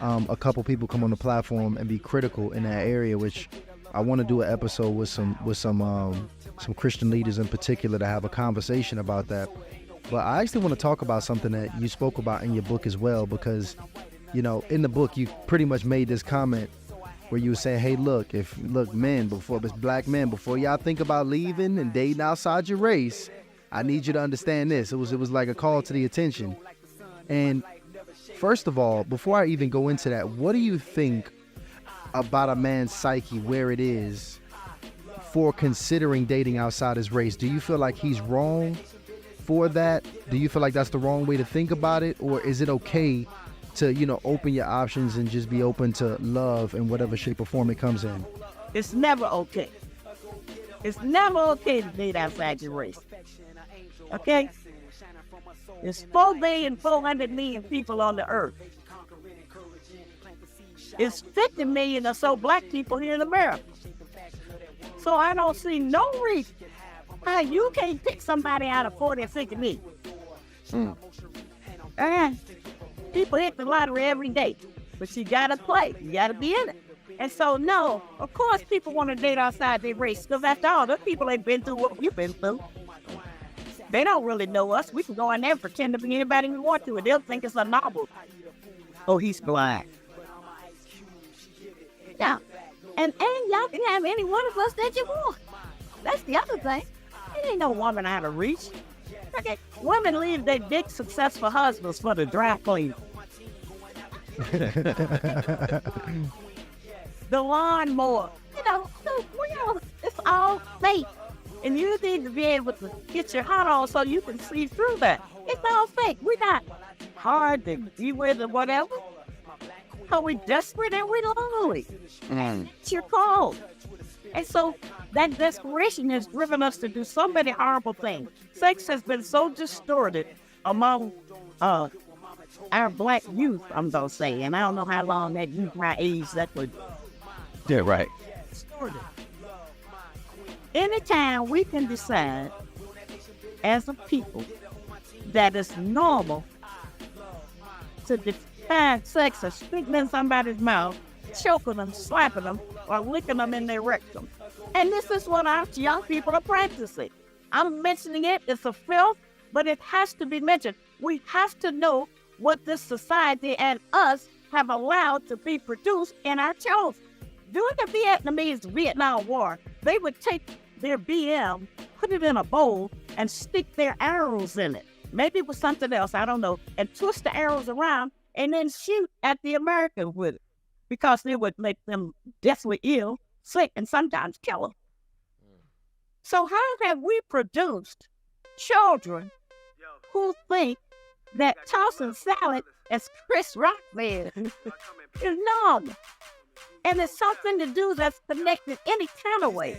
Speaker 5: a couple people come on the platform and be critical in that area, which I want to do an episode with some Christian leaders in particular to have a conversation about that. But I actually want to talk about something that you spoke about in your book as well, because You know, in the book, you pretty much made this comment where you were saying, hey, look, men, black men, before y'all think about leaving and dating outside your race, I need you to understand this. It was like a call to the attention. And first of all, before I even go into that, what do you think about a man's psyche, where it is for considering dating outside his race? Do you feel like he's wrong for that? Do you feel like that's the wrong way to think about it? Or is it okay to, you know, open your options and just be open to love in whatever shape or form it comes in?
Speaker 3: It's never okay. It's never okay to date outside your race. Okay? There's 4,400,000,000 people on the earth. It's 50 million or so black people here in America. So I don't see no reason why you can't pick somebody out of 40 or 50 million. And people hit the lottery every day, but you gotta play. You gotta be in it. And so, no, of course people want to date outside their race, because after all, those people ain't been through what we've been through. They don't really know us. We can go in there and pretend to be anybody we want to, and they'll think it's a novel. Oh, he's blind. Yeah. And y'all can have any one of us that you want. That's the other thing. It ain't no woman out of reach. Okay. Women leave their big, successful husbands for the dry cleaner. The lawnmower. You know, it's all fake. And you need to be able to get your hat on so you can see through that. It's all fake. We're not hard to be with or whatever. So we're desperate and we're lonely. It's your call. And so that desperation has driven us to do so many horrible things. Sex has been so distorted among our black youth, I'm going to say. And I don't know how long that youth my age that would.
Speaker 6: Yeah, right.
Speaker 3: Distorted. Anytime we can decide as a people that it's normal to define sex as spitting in somebody's mouth, choking them, slapping them, or licking them in their rectum. And this is what our young people are practicing. I'm mentioning it, it's a filth, but it has to be mentioned. We have to know what this society and us have allowed to be produced in our children. During the Vietnamese Vietnam War, they would take their BM, put it in a bowl, and stick their arrows in it. Maybe it was something else, I don't know, and twist the arrows around and then shoot at the Americans with it, because they would make them deathly ill, sick, and sometimes kill them. So how have we produced children who think that tossing salad, as Chris Rock said, is normal? And it's something to do that's connected any kind of way.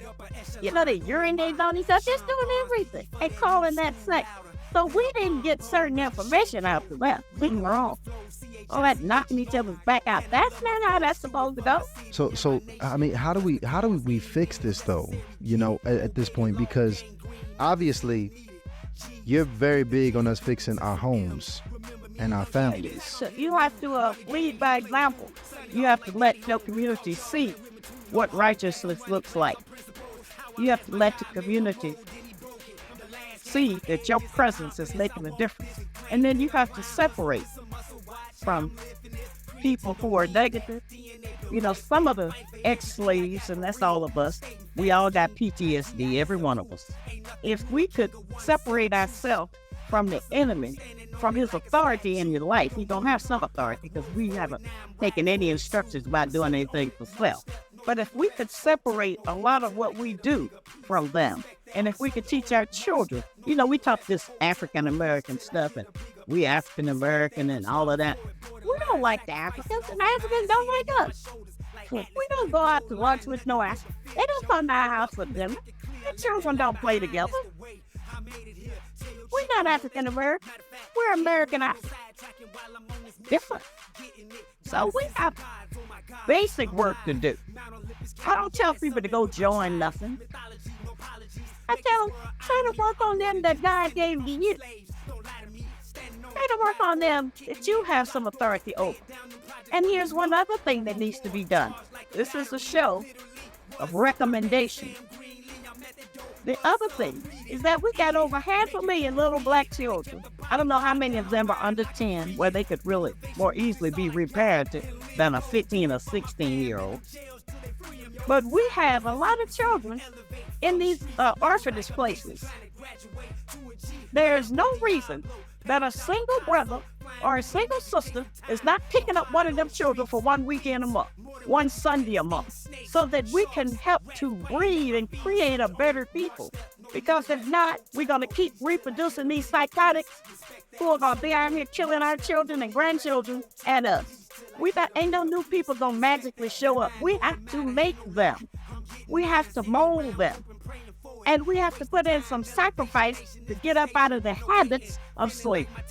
Speaker 3: You know, they urinate on each other, just doing everything and calling that sex. So we didn't get certain information out of that. We were wrong. All that knocking each other's back out. That's not how that's supposed to go.
Speaker 5: So I mean, how do we fix this though? You know, at this point, because obviously you're very big on us fixing our homes and our families.
Speaker 3: So you have to lead by example. You have to let your community see what righteousness looks like. You have to let the community see that your presence is making a difference. And then you have to separate from people who are negative. You know, some of the ex-slaves, and that's all of us, we all got PTSD, every one of us. If we could separate ourselves from the enemy, from his authority in your life, you don't have some authority because we haven't taken any instructions about doing anything for self. But if we could separate a lot of what we do from them, and if we could teach our children, you know, we talk this African-American stuff, and we African-American and all of that. We don't like the Africans, and Africans don't like us. We don't go out to lunch with no Africans. They don't come to our house for dinner. The children don't play together. We're not African-American. We're Americanized. Different. So we have basic work to do. I don't tell people to go join nothing. I tell them, try to work on them that God gave to you. Try to work on them that you have some authority over. And here's one other thing that needs to be done. This is a show of recommendation. The other thing is that we got over 500,000 little black children. I don't know how many of them are under 10 where they could really more easily be reparented than a 15 or 16-year-old. But we have a lot of children in these orphanage places. There's no reason that a single brother or a single sister is not picking up one of them children for 1 weekend a month, one Sunday a month, so that we can help to breed and create a better people. Because if not, we're going to keep reproducing these psychotics who are going to be out here killing our children and grandchildren and us. Ain't no new people going to magically show up. We have to make them. We have to mold them. And we have to put in some sacrifice to get up out of the habits of slavery.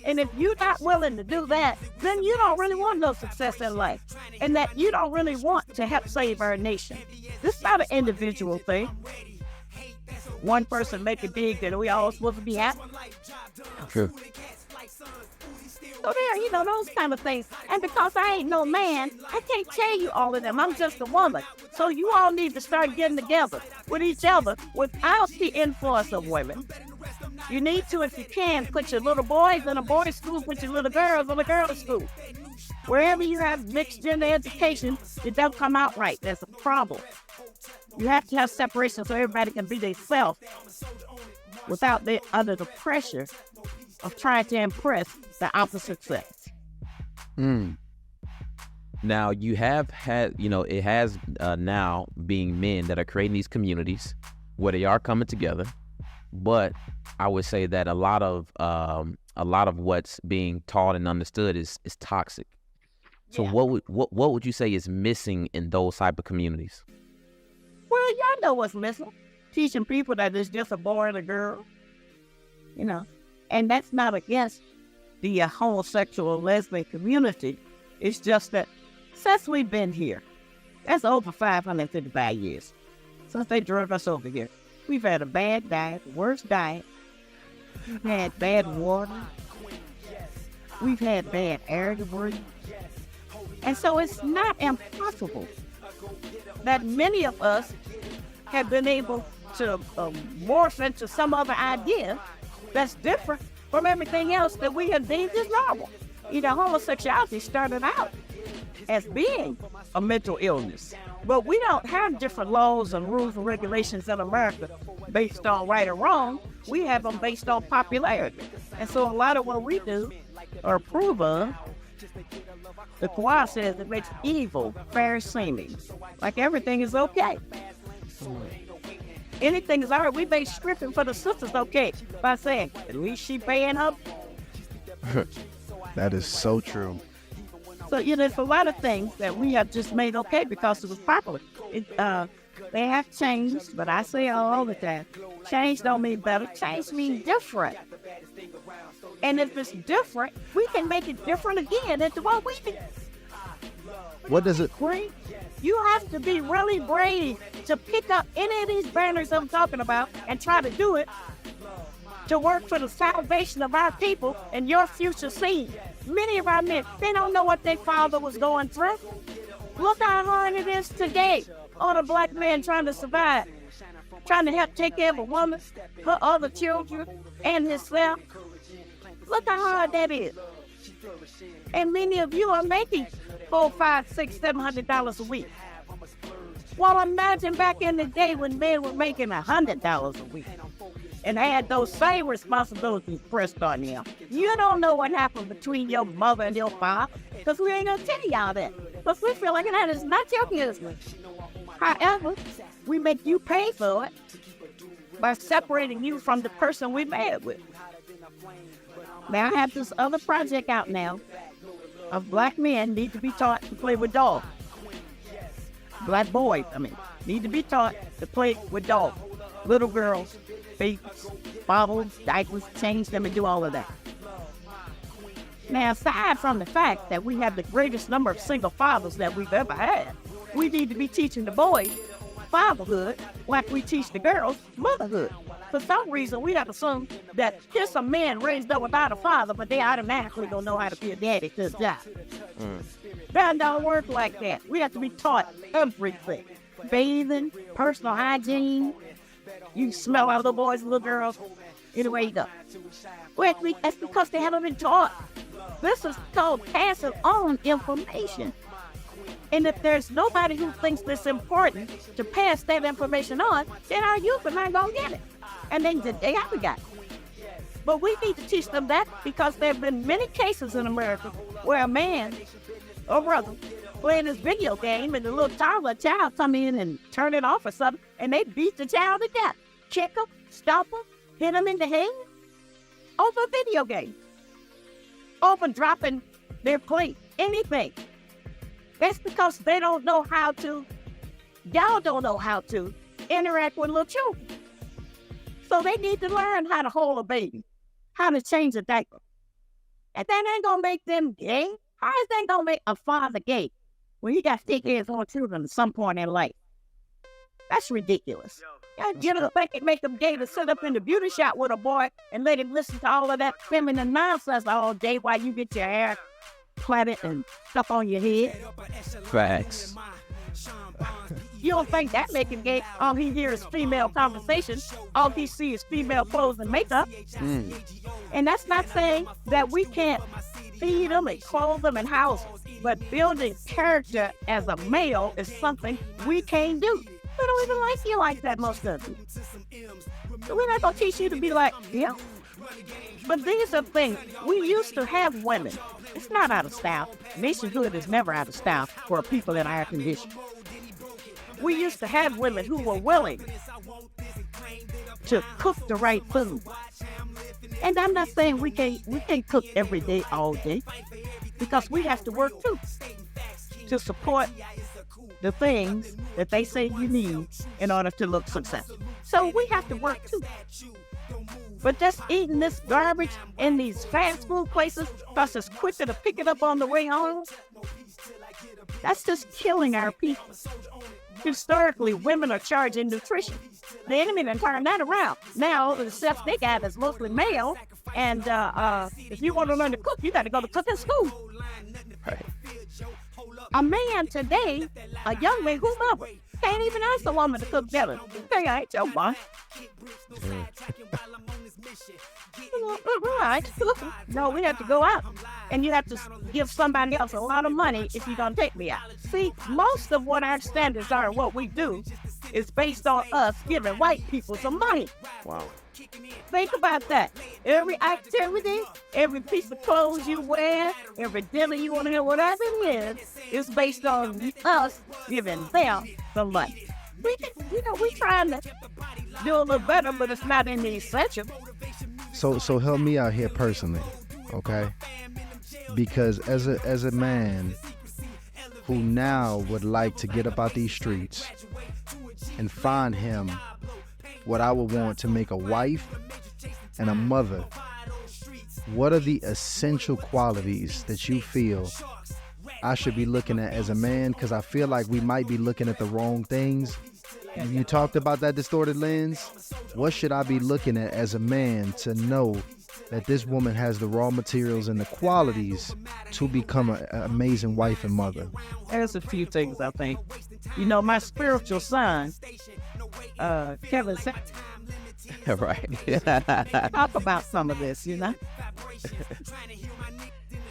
Speaker 3: And if you're not willing to do that, then you don't really want no success in life. And that you don't really want to help save our nation. This is not an individual thing. One person make it big, then we all supposed to be happy.
Speaker 6: True.
Speaker 3: So there, those kind of things. And because I ain't no man, I can't tell you all of them. I'm just a woman. So you all need to start getting together with each other without the influence of women. You need to, if you can, put your little boys in a boys' school, put your little girls in a girls' school. Wherever you have mixed gender education, it don't come out right. There's a problem. You have to have separation so everybody can be themselves without under the pressure of trying to impress the opposite sex.
Speaker 4: Now, you have had, it has now being men that are creating these communities where they are coming together. But I would say that a lot of what's being taught and understood is toxic. So
Speaker 3: Yeah.
Speaker 4: what would you say is missing in those type of communities?
Speaker 3: Well, y'all know what's missing. Teaching people that it's just a boy and a girl. And that's not against the homosexual lesbian community. It's just that since we've been here, that's over 555 years, since they drove us over here, we've had a bad diet, worst diet. We've had bad water. We've had bad air to breathe. And so it's not impossible that many of us have been able to morph into some other idea that's different from everything else that we have deemed as normal. Homosexuality started out as being a mental illness. But we don't have different laws and rules and regulations in America based on right or wrong. We have them based on popularity. And so a lot of what we do or approve of, the Quran says it makes evil fair seeming. Like everything is okay. Anything is all right. We make stripping for the sisters okay by saying, at least she paying up.
Speaker 6: That is so true.
Speaker 3: So, there's a lot of things that we have just made okay because it was popular. They have changed, but I say all the time, change don't mean better. Change means different. And if it's different, we can make it different again into what we do.
Speaker 6: What does it?
Speaker 3: You have to be really brave to pick up any of these banners I'm talking about and try to do it to work for the salvation of our people and your future seed. Many of our men, they don't know what their father was going through. Look how hard it is today. All the black men trying to survive, trying to help take care of a woman, her other children, and himself. Look how hard that is. And many of you are making $400, $500, $600, $700 a week. Well, imagine back in the day when men were making $100 a week and had those same responsibilities pressed on them. You don't know what happened between your mother and your father, because we ain't gonna tell y'all that. Because we feel like that is not your business. However, we make you pay for it by separating you from the person we married with. Now I have this other project out now of black men need to be taught to play with dogs. Black boys, need to be taught to play with dogs. Little girls, babies, bottles, diapers, change them and do all of that. Now, aside from the fact that we have the greatest number of single fathers that we've ever had, we need to be teaching the boys fatherhood like we teach the girls motherhood. For some reason, we have assumed that just a man raised up without a father, but they automatically don't know how to be a daddy to his job. That don't work like that. We have to be taught everything. Bathing, personal hygiene, You smell out little boys and little girls anywhere you go. Well, that's because they haven't been taught. This is called passing on information. And if there's nobody who thinks it's important to pass that information on, then our youth are not going to get it. And then they haven't got it. But we need to teach them that because there have been many cases in America where a man or brother playing this video game and the little toddler child come in and turn it off or something, and they beat the child to death. Kick him, stop him, hit him in the head over a video game. Over dropping their plate, anything. That's because they don't know how to, y'all don't know how to interact with little children. So they need to learn how to hold a baby, how to change a diaper. And that ain't gonna make them gay. How is that gonna make a father gay when he got to take care of his own children at some point in life? That's ridiculous. You know, make them gay to sit up in the beauty shop with a boy and let him listen to all of that feminine nonsense all day while you get your hair plaited and stuff on your head.
Speaker 6: Facts.
Speaker 3: You don't think that make him gay? All he hears is female conversation. All he sees is female clothes and makeup. And that's not saying that we can't feed them and clothe them and house them. But building character as a male is something we can't do. We don't even like you like that, most of you. So we're not going to teach you to be like, yeah. But these are things. We used to have women. It's not out of style. Nationhood is never out of style for people in our condition. We used to have women who were willing to cook the right food. And I'm not saying we can't cook every day, all day, because we have to work too to support the things that they say you need in order to look successful. So we have to work too. But just eating this garbage in these fast food places because it's quicker to pick it up on the way home, that's just killing our people. Historically, women are charging nutrition. The enemy done turned that around. Now, the chefs they got is mostly male, and if you want to learn to cook, you got to go to cooking school.
Speaker 6: Right.
Speaker 3: A man today, a young man who's mother, can't even ask a woman to cook dinner. Say, I ain't your boss. Right. No, we have to go out. And you have to give somebody else a lot of money if you're going to take me out. See, most of what our standards are and what we do is based on us giving white people some money.
Speaker 4: Wow.
Speaker 3: Think about that. Every activity, every piece of clothes you wear, every dinner you want to have, whatever it is based on us giving them the money. We trying to do a little better, but it's not in the essential.
Speaker 6: So help me out here personally, okay? Because as a man who now would like to get up out these streets and find him what I would want to make a wife and a mother, what are the essential qualities that you feel I should be looking at as a man? Because I feel like we might be looking at the wrong things. You talked about that distorted lens. What should I be looking at as a man to know that this woman has the raw materials and the qualities to become an amazing wife and mother?
Speaker 3: There's a few things I think. You know, my spiritual son, Kevin,
Speaker 4: Right.
Speaker 3: talk about some of this, you know.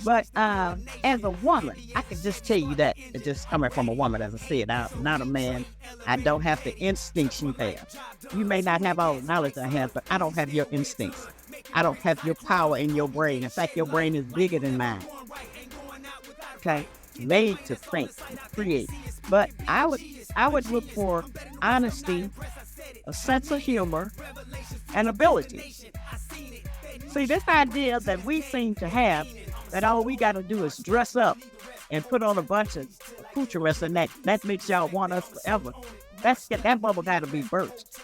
Speaker 3: But as a woman, I can just tell you that, it's just coming from a woman, as I said, I'm not a man. I don't have the instincts you have. You may not have all the knowledge I have, but I don't have your instincts. I don't have your power in your brain. In fact, your brain is bigger than mine. Okay? Made to think, create. But I would look for honesty, a sense of humor, and ability. See, this idea that we seem to have, that all we got to do is dress up and put on a bunch of accoutrements, and that makes y'all want us forever. That bubble got to be burst.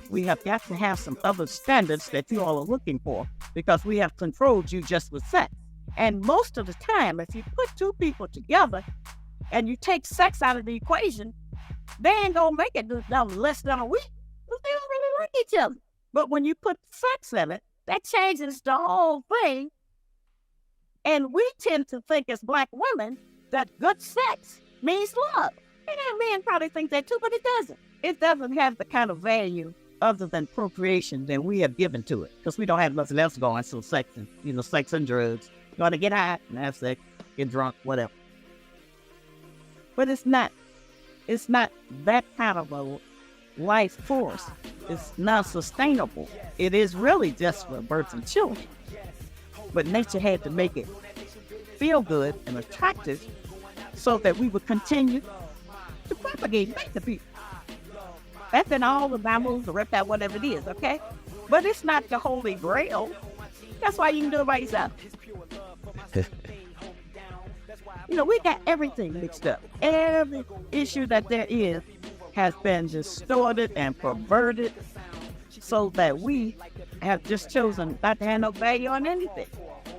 Speaker 3: We have got to have some other standards that you all are looking for, because we have controlled you just with sex. And most of the time, if you put two people together and you take sex out of the equation, they ain't gonna make it less than a week. They don't really like each other. But when you put sex in it, that changes the whole thing. And we tend to think as black women that good sex means love. And that men probably think that too, but it doesn't. It doesn't have the kind of value other than procreation than we have given to it, because we don't have nothing else going. So sex and drugs. You want to get high and have sex, get drunk, whatever. But it's not that kind of a life force. It's not sustainable. It is really just for birthing children. But nature had to make it feel good and attractive so that we would continue to propagate back to people. That's in all the mammals, the reptile, whatever it is, okay? But it's not the holy grail. That's why you can do it by yourself. We got everything mixed up. Every issue that there is has been distorted and perverted so that we have just chosen not to have no value on anything.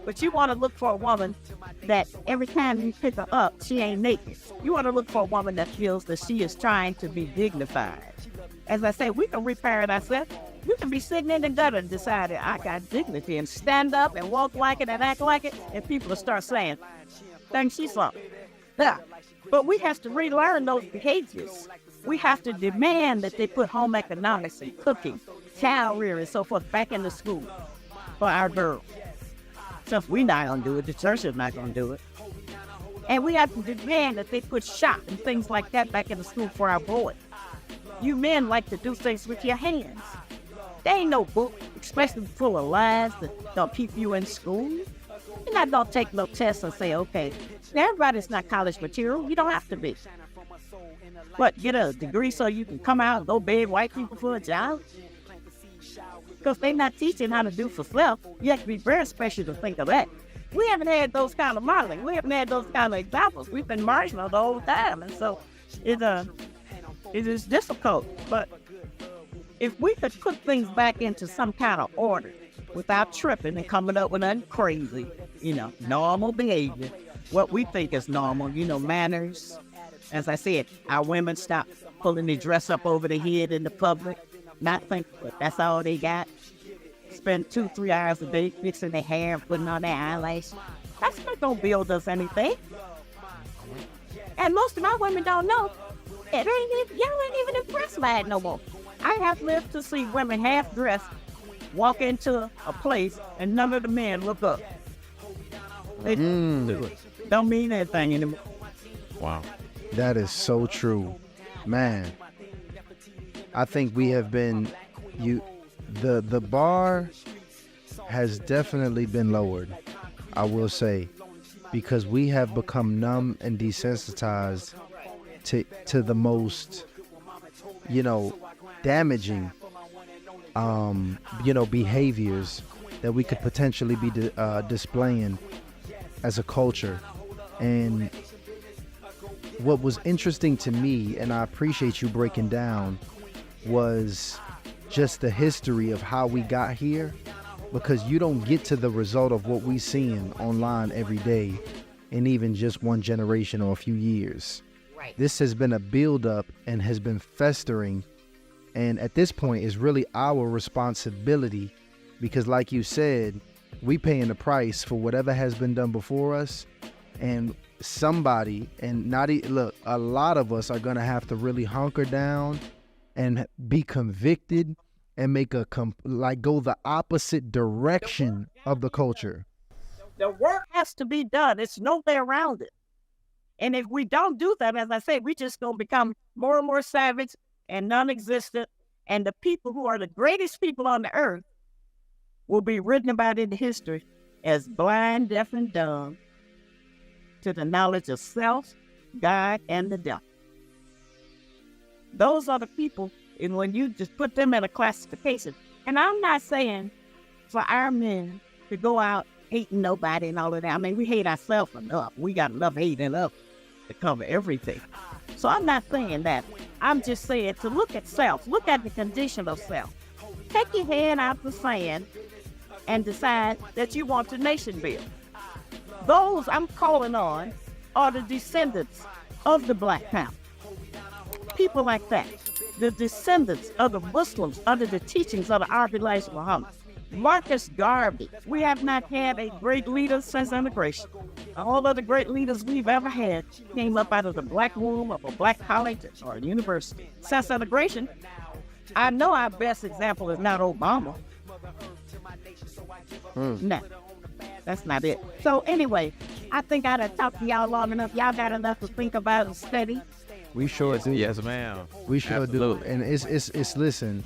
Speaker 3: But you want to look for a woman that every time you pick her up, she ain't naked. You want to look for a woman that feels that she is trying to be dignified. As I say, we can repair it ourselves. You can be sitting in the gutter and decide that I got dignity and stand up and walk like it and act like it, and people will start saying, think she's something. Yeah. But we have to relearn those behaviors. We have to demand that they put home economics and cooking, child rearing, and so forth back in the school for our girls. Since we're not going to do it, the church is not going to do it. And we have to demand that they put shop and things like that back in the school for our boys. You men like to do things with your hands. There ain't no book, especially full of lies that don't keep you in school. You're not going to take no tests and say, okay, everybody's not college material. You don't have to be. But get a degree so you can come out and go beg white people for a job? Because they're not teaching how to do for self. You have to be very special to think of that. We haven't had those kind of modeling. We haven't had those kind of examples. We've been marginal the whole time. And so it is difficult. But if we could put things back into some kind of order without tripping and coming up with nothing crazy, normal behavior, what we think is normal, manners. As I said, our women stop pulling their dress up over their head in the public, not thinking that's all they got. Spend 2-3 hours a day fixing their hair and putting on their eyelashes. That's not gonna build us anything. And most of my women don't know. Y'all ain't even impressed by it no more. I have lived to see women half dressed walk into a place and none of the men look up. They don't mean anything anymore.
Speaker 4: Wow.
Speaker 6: That is so true. Man, I think we have been, the bar has definitely been lowered, I will say, because we have become numb and desensitized to the most, damaging, behaviors that we could potentially be displaying as a culture. And what was interesting to me, and I appreciate you breaking down, was just the history of how we got here, because you don't get to the result of what we seeing online every day in even just one generation or a few years.
Speaker 3: Right.
Speaker 6: This has been a buildup and has been festering, and at this point is really our responsibility, because like you said, we paying the price for whatever has been done before us. And somebody, and look, a lot of us are gonna have to really hunker down and be convicted and make go the opposite direction of the culture.
Speaker 3: The work has to be done. It's no way around it. And if we don't do that, as I say, we just gonna become more and more savage and non-existent. And the people who are the greatest people on the earth will be written about in history as blind, deaf, and dumb to the knowledge of self, God, and the devil. Those are the people, and when you just put them in a classification, and I'm not saying for our men to go out hating nobody and all of that. I mean, we hate ourselves enough. We got enough hate enough to cover everything. So I'm not saying that. I'm just saying to look at self, look at the condition of self. Take your head out the sand and decide that you want the nation built. Those I'm calling on are the descendants of the Black Panther. People like that. The descendants of the Muslims under the teachings of the Arab Elijah Muhammad. Marcus Garvey. We have not had a great leader since integration. All of the great leaders we've ever had came up out of the black womb of a black college or a university. Since integration, I know our best example is not Obama. No, that's not it. So anyway, I think I done talked to y'all long enough. Y'all got enough to think about and study.
Speaker 6: We sure do.
Speaker 4: Yes, ma'am.
Speaker 6: We sure
Speaker 4: Absolutely.
Speaker 6: do. And it's listen,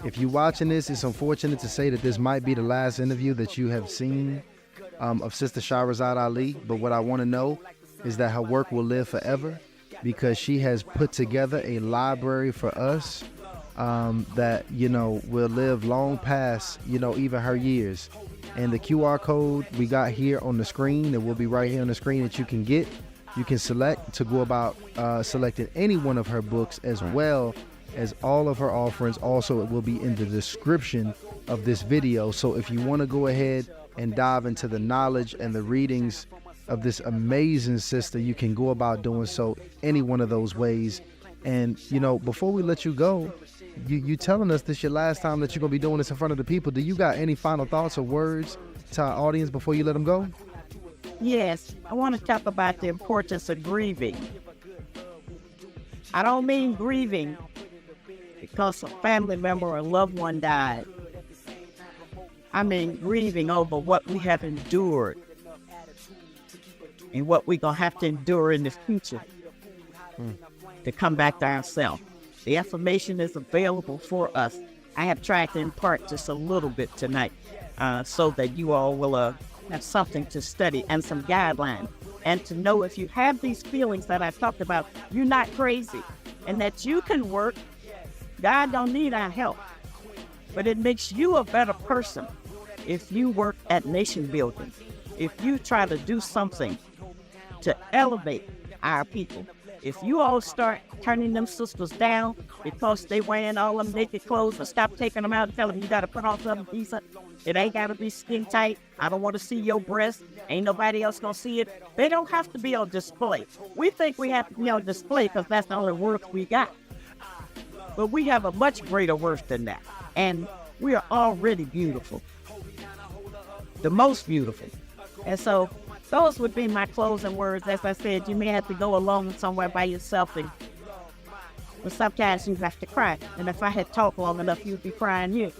Speaker 6: if you're watching this, it's unfortunate to say that this might be the last interview that you have seen of Sister Shahrazad Ali. But what I want to know is that her work will live forever, because she has put together a library for us that, you know, will live long past, you know, even her years. And the QR code we got here on the screen, that will be right here on the screen, that you can get. You can select to go about selecting any one of her books, as well as all of her offerings. Also, it will be in the description of this video. So if you want to go ahead and dive into the knowledge and the readings of this amazing sister, you can go about doing so any one of those ways. And, you know, before we let you go, you telling us this your last time that you're going to be doing this in front of the people. Do you got any final thoughts or words to our audience before you let them go?
Speaker 3: Yes, I want to talk about the importance of grieving. I don't mean grieving because a family member or a loved one died. I mean grieving over what we have endured and what we're going to have to endure in the future to come back to ourselves. The information is available for us. I have tried to impart just a little bit tonight so that you all will have something to study and some guidelines, and to know if you have these feelings that I talked about, you're not crazy, and that you can work. God don't need our help, but it makes you a better person if you work at nation building, if you try to do something to elevate our people. If you all start turning them sisters down because they wearing all them naked clothes, and stop taking them out and tell them you got to put on something decent. It ain't got to be skin tight. I don't want to see your breast. Ain't nobody else going to see it. They don't have to be on display. We think we have to be on display because that's the only worth we got. But we have a much greater worth than that. And we are already beautiful. The most beautiful. And so those would be my closing words. As I said, you may have to go alone somewhere by yourself, but sometimes you have to cry. And if I had talked long enough, you'd be crying here.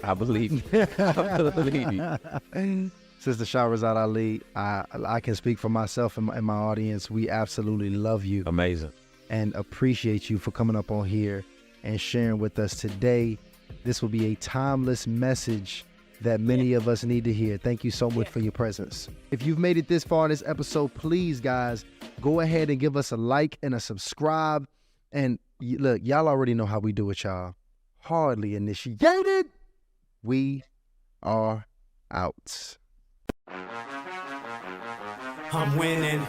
Speaker 4: I believe you. I believe you.
Speaker 6: Sister Shahrazad Ali, I can speak for myself and my audience. We absolutely love you.
Speaker 4: Amazing.
Speaker 6: And appreciate you for coming up on here and sharing with us today. This will be a timeless message that many of us need to hear. Thank you so much for your presence. If you've made it this far in this episode, please, guys, go ahead and give us a like and a subscribe. And look, y'all already know how we do it, y'all. Hardly initiated. We are out.
Speaker 1: I'm winning.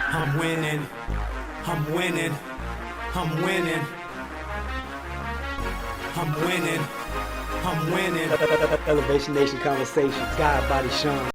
Speaker 1: I'm winning. I'm winning. I'm winning. I'm winning. I'm winning.
Speaker 2: Elevation Nation Conversations. God, Body, Sean.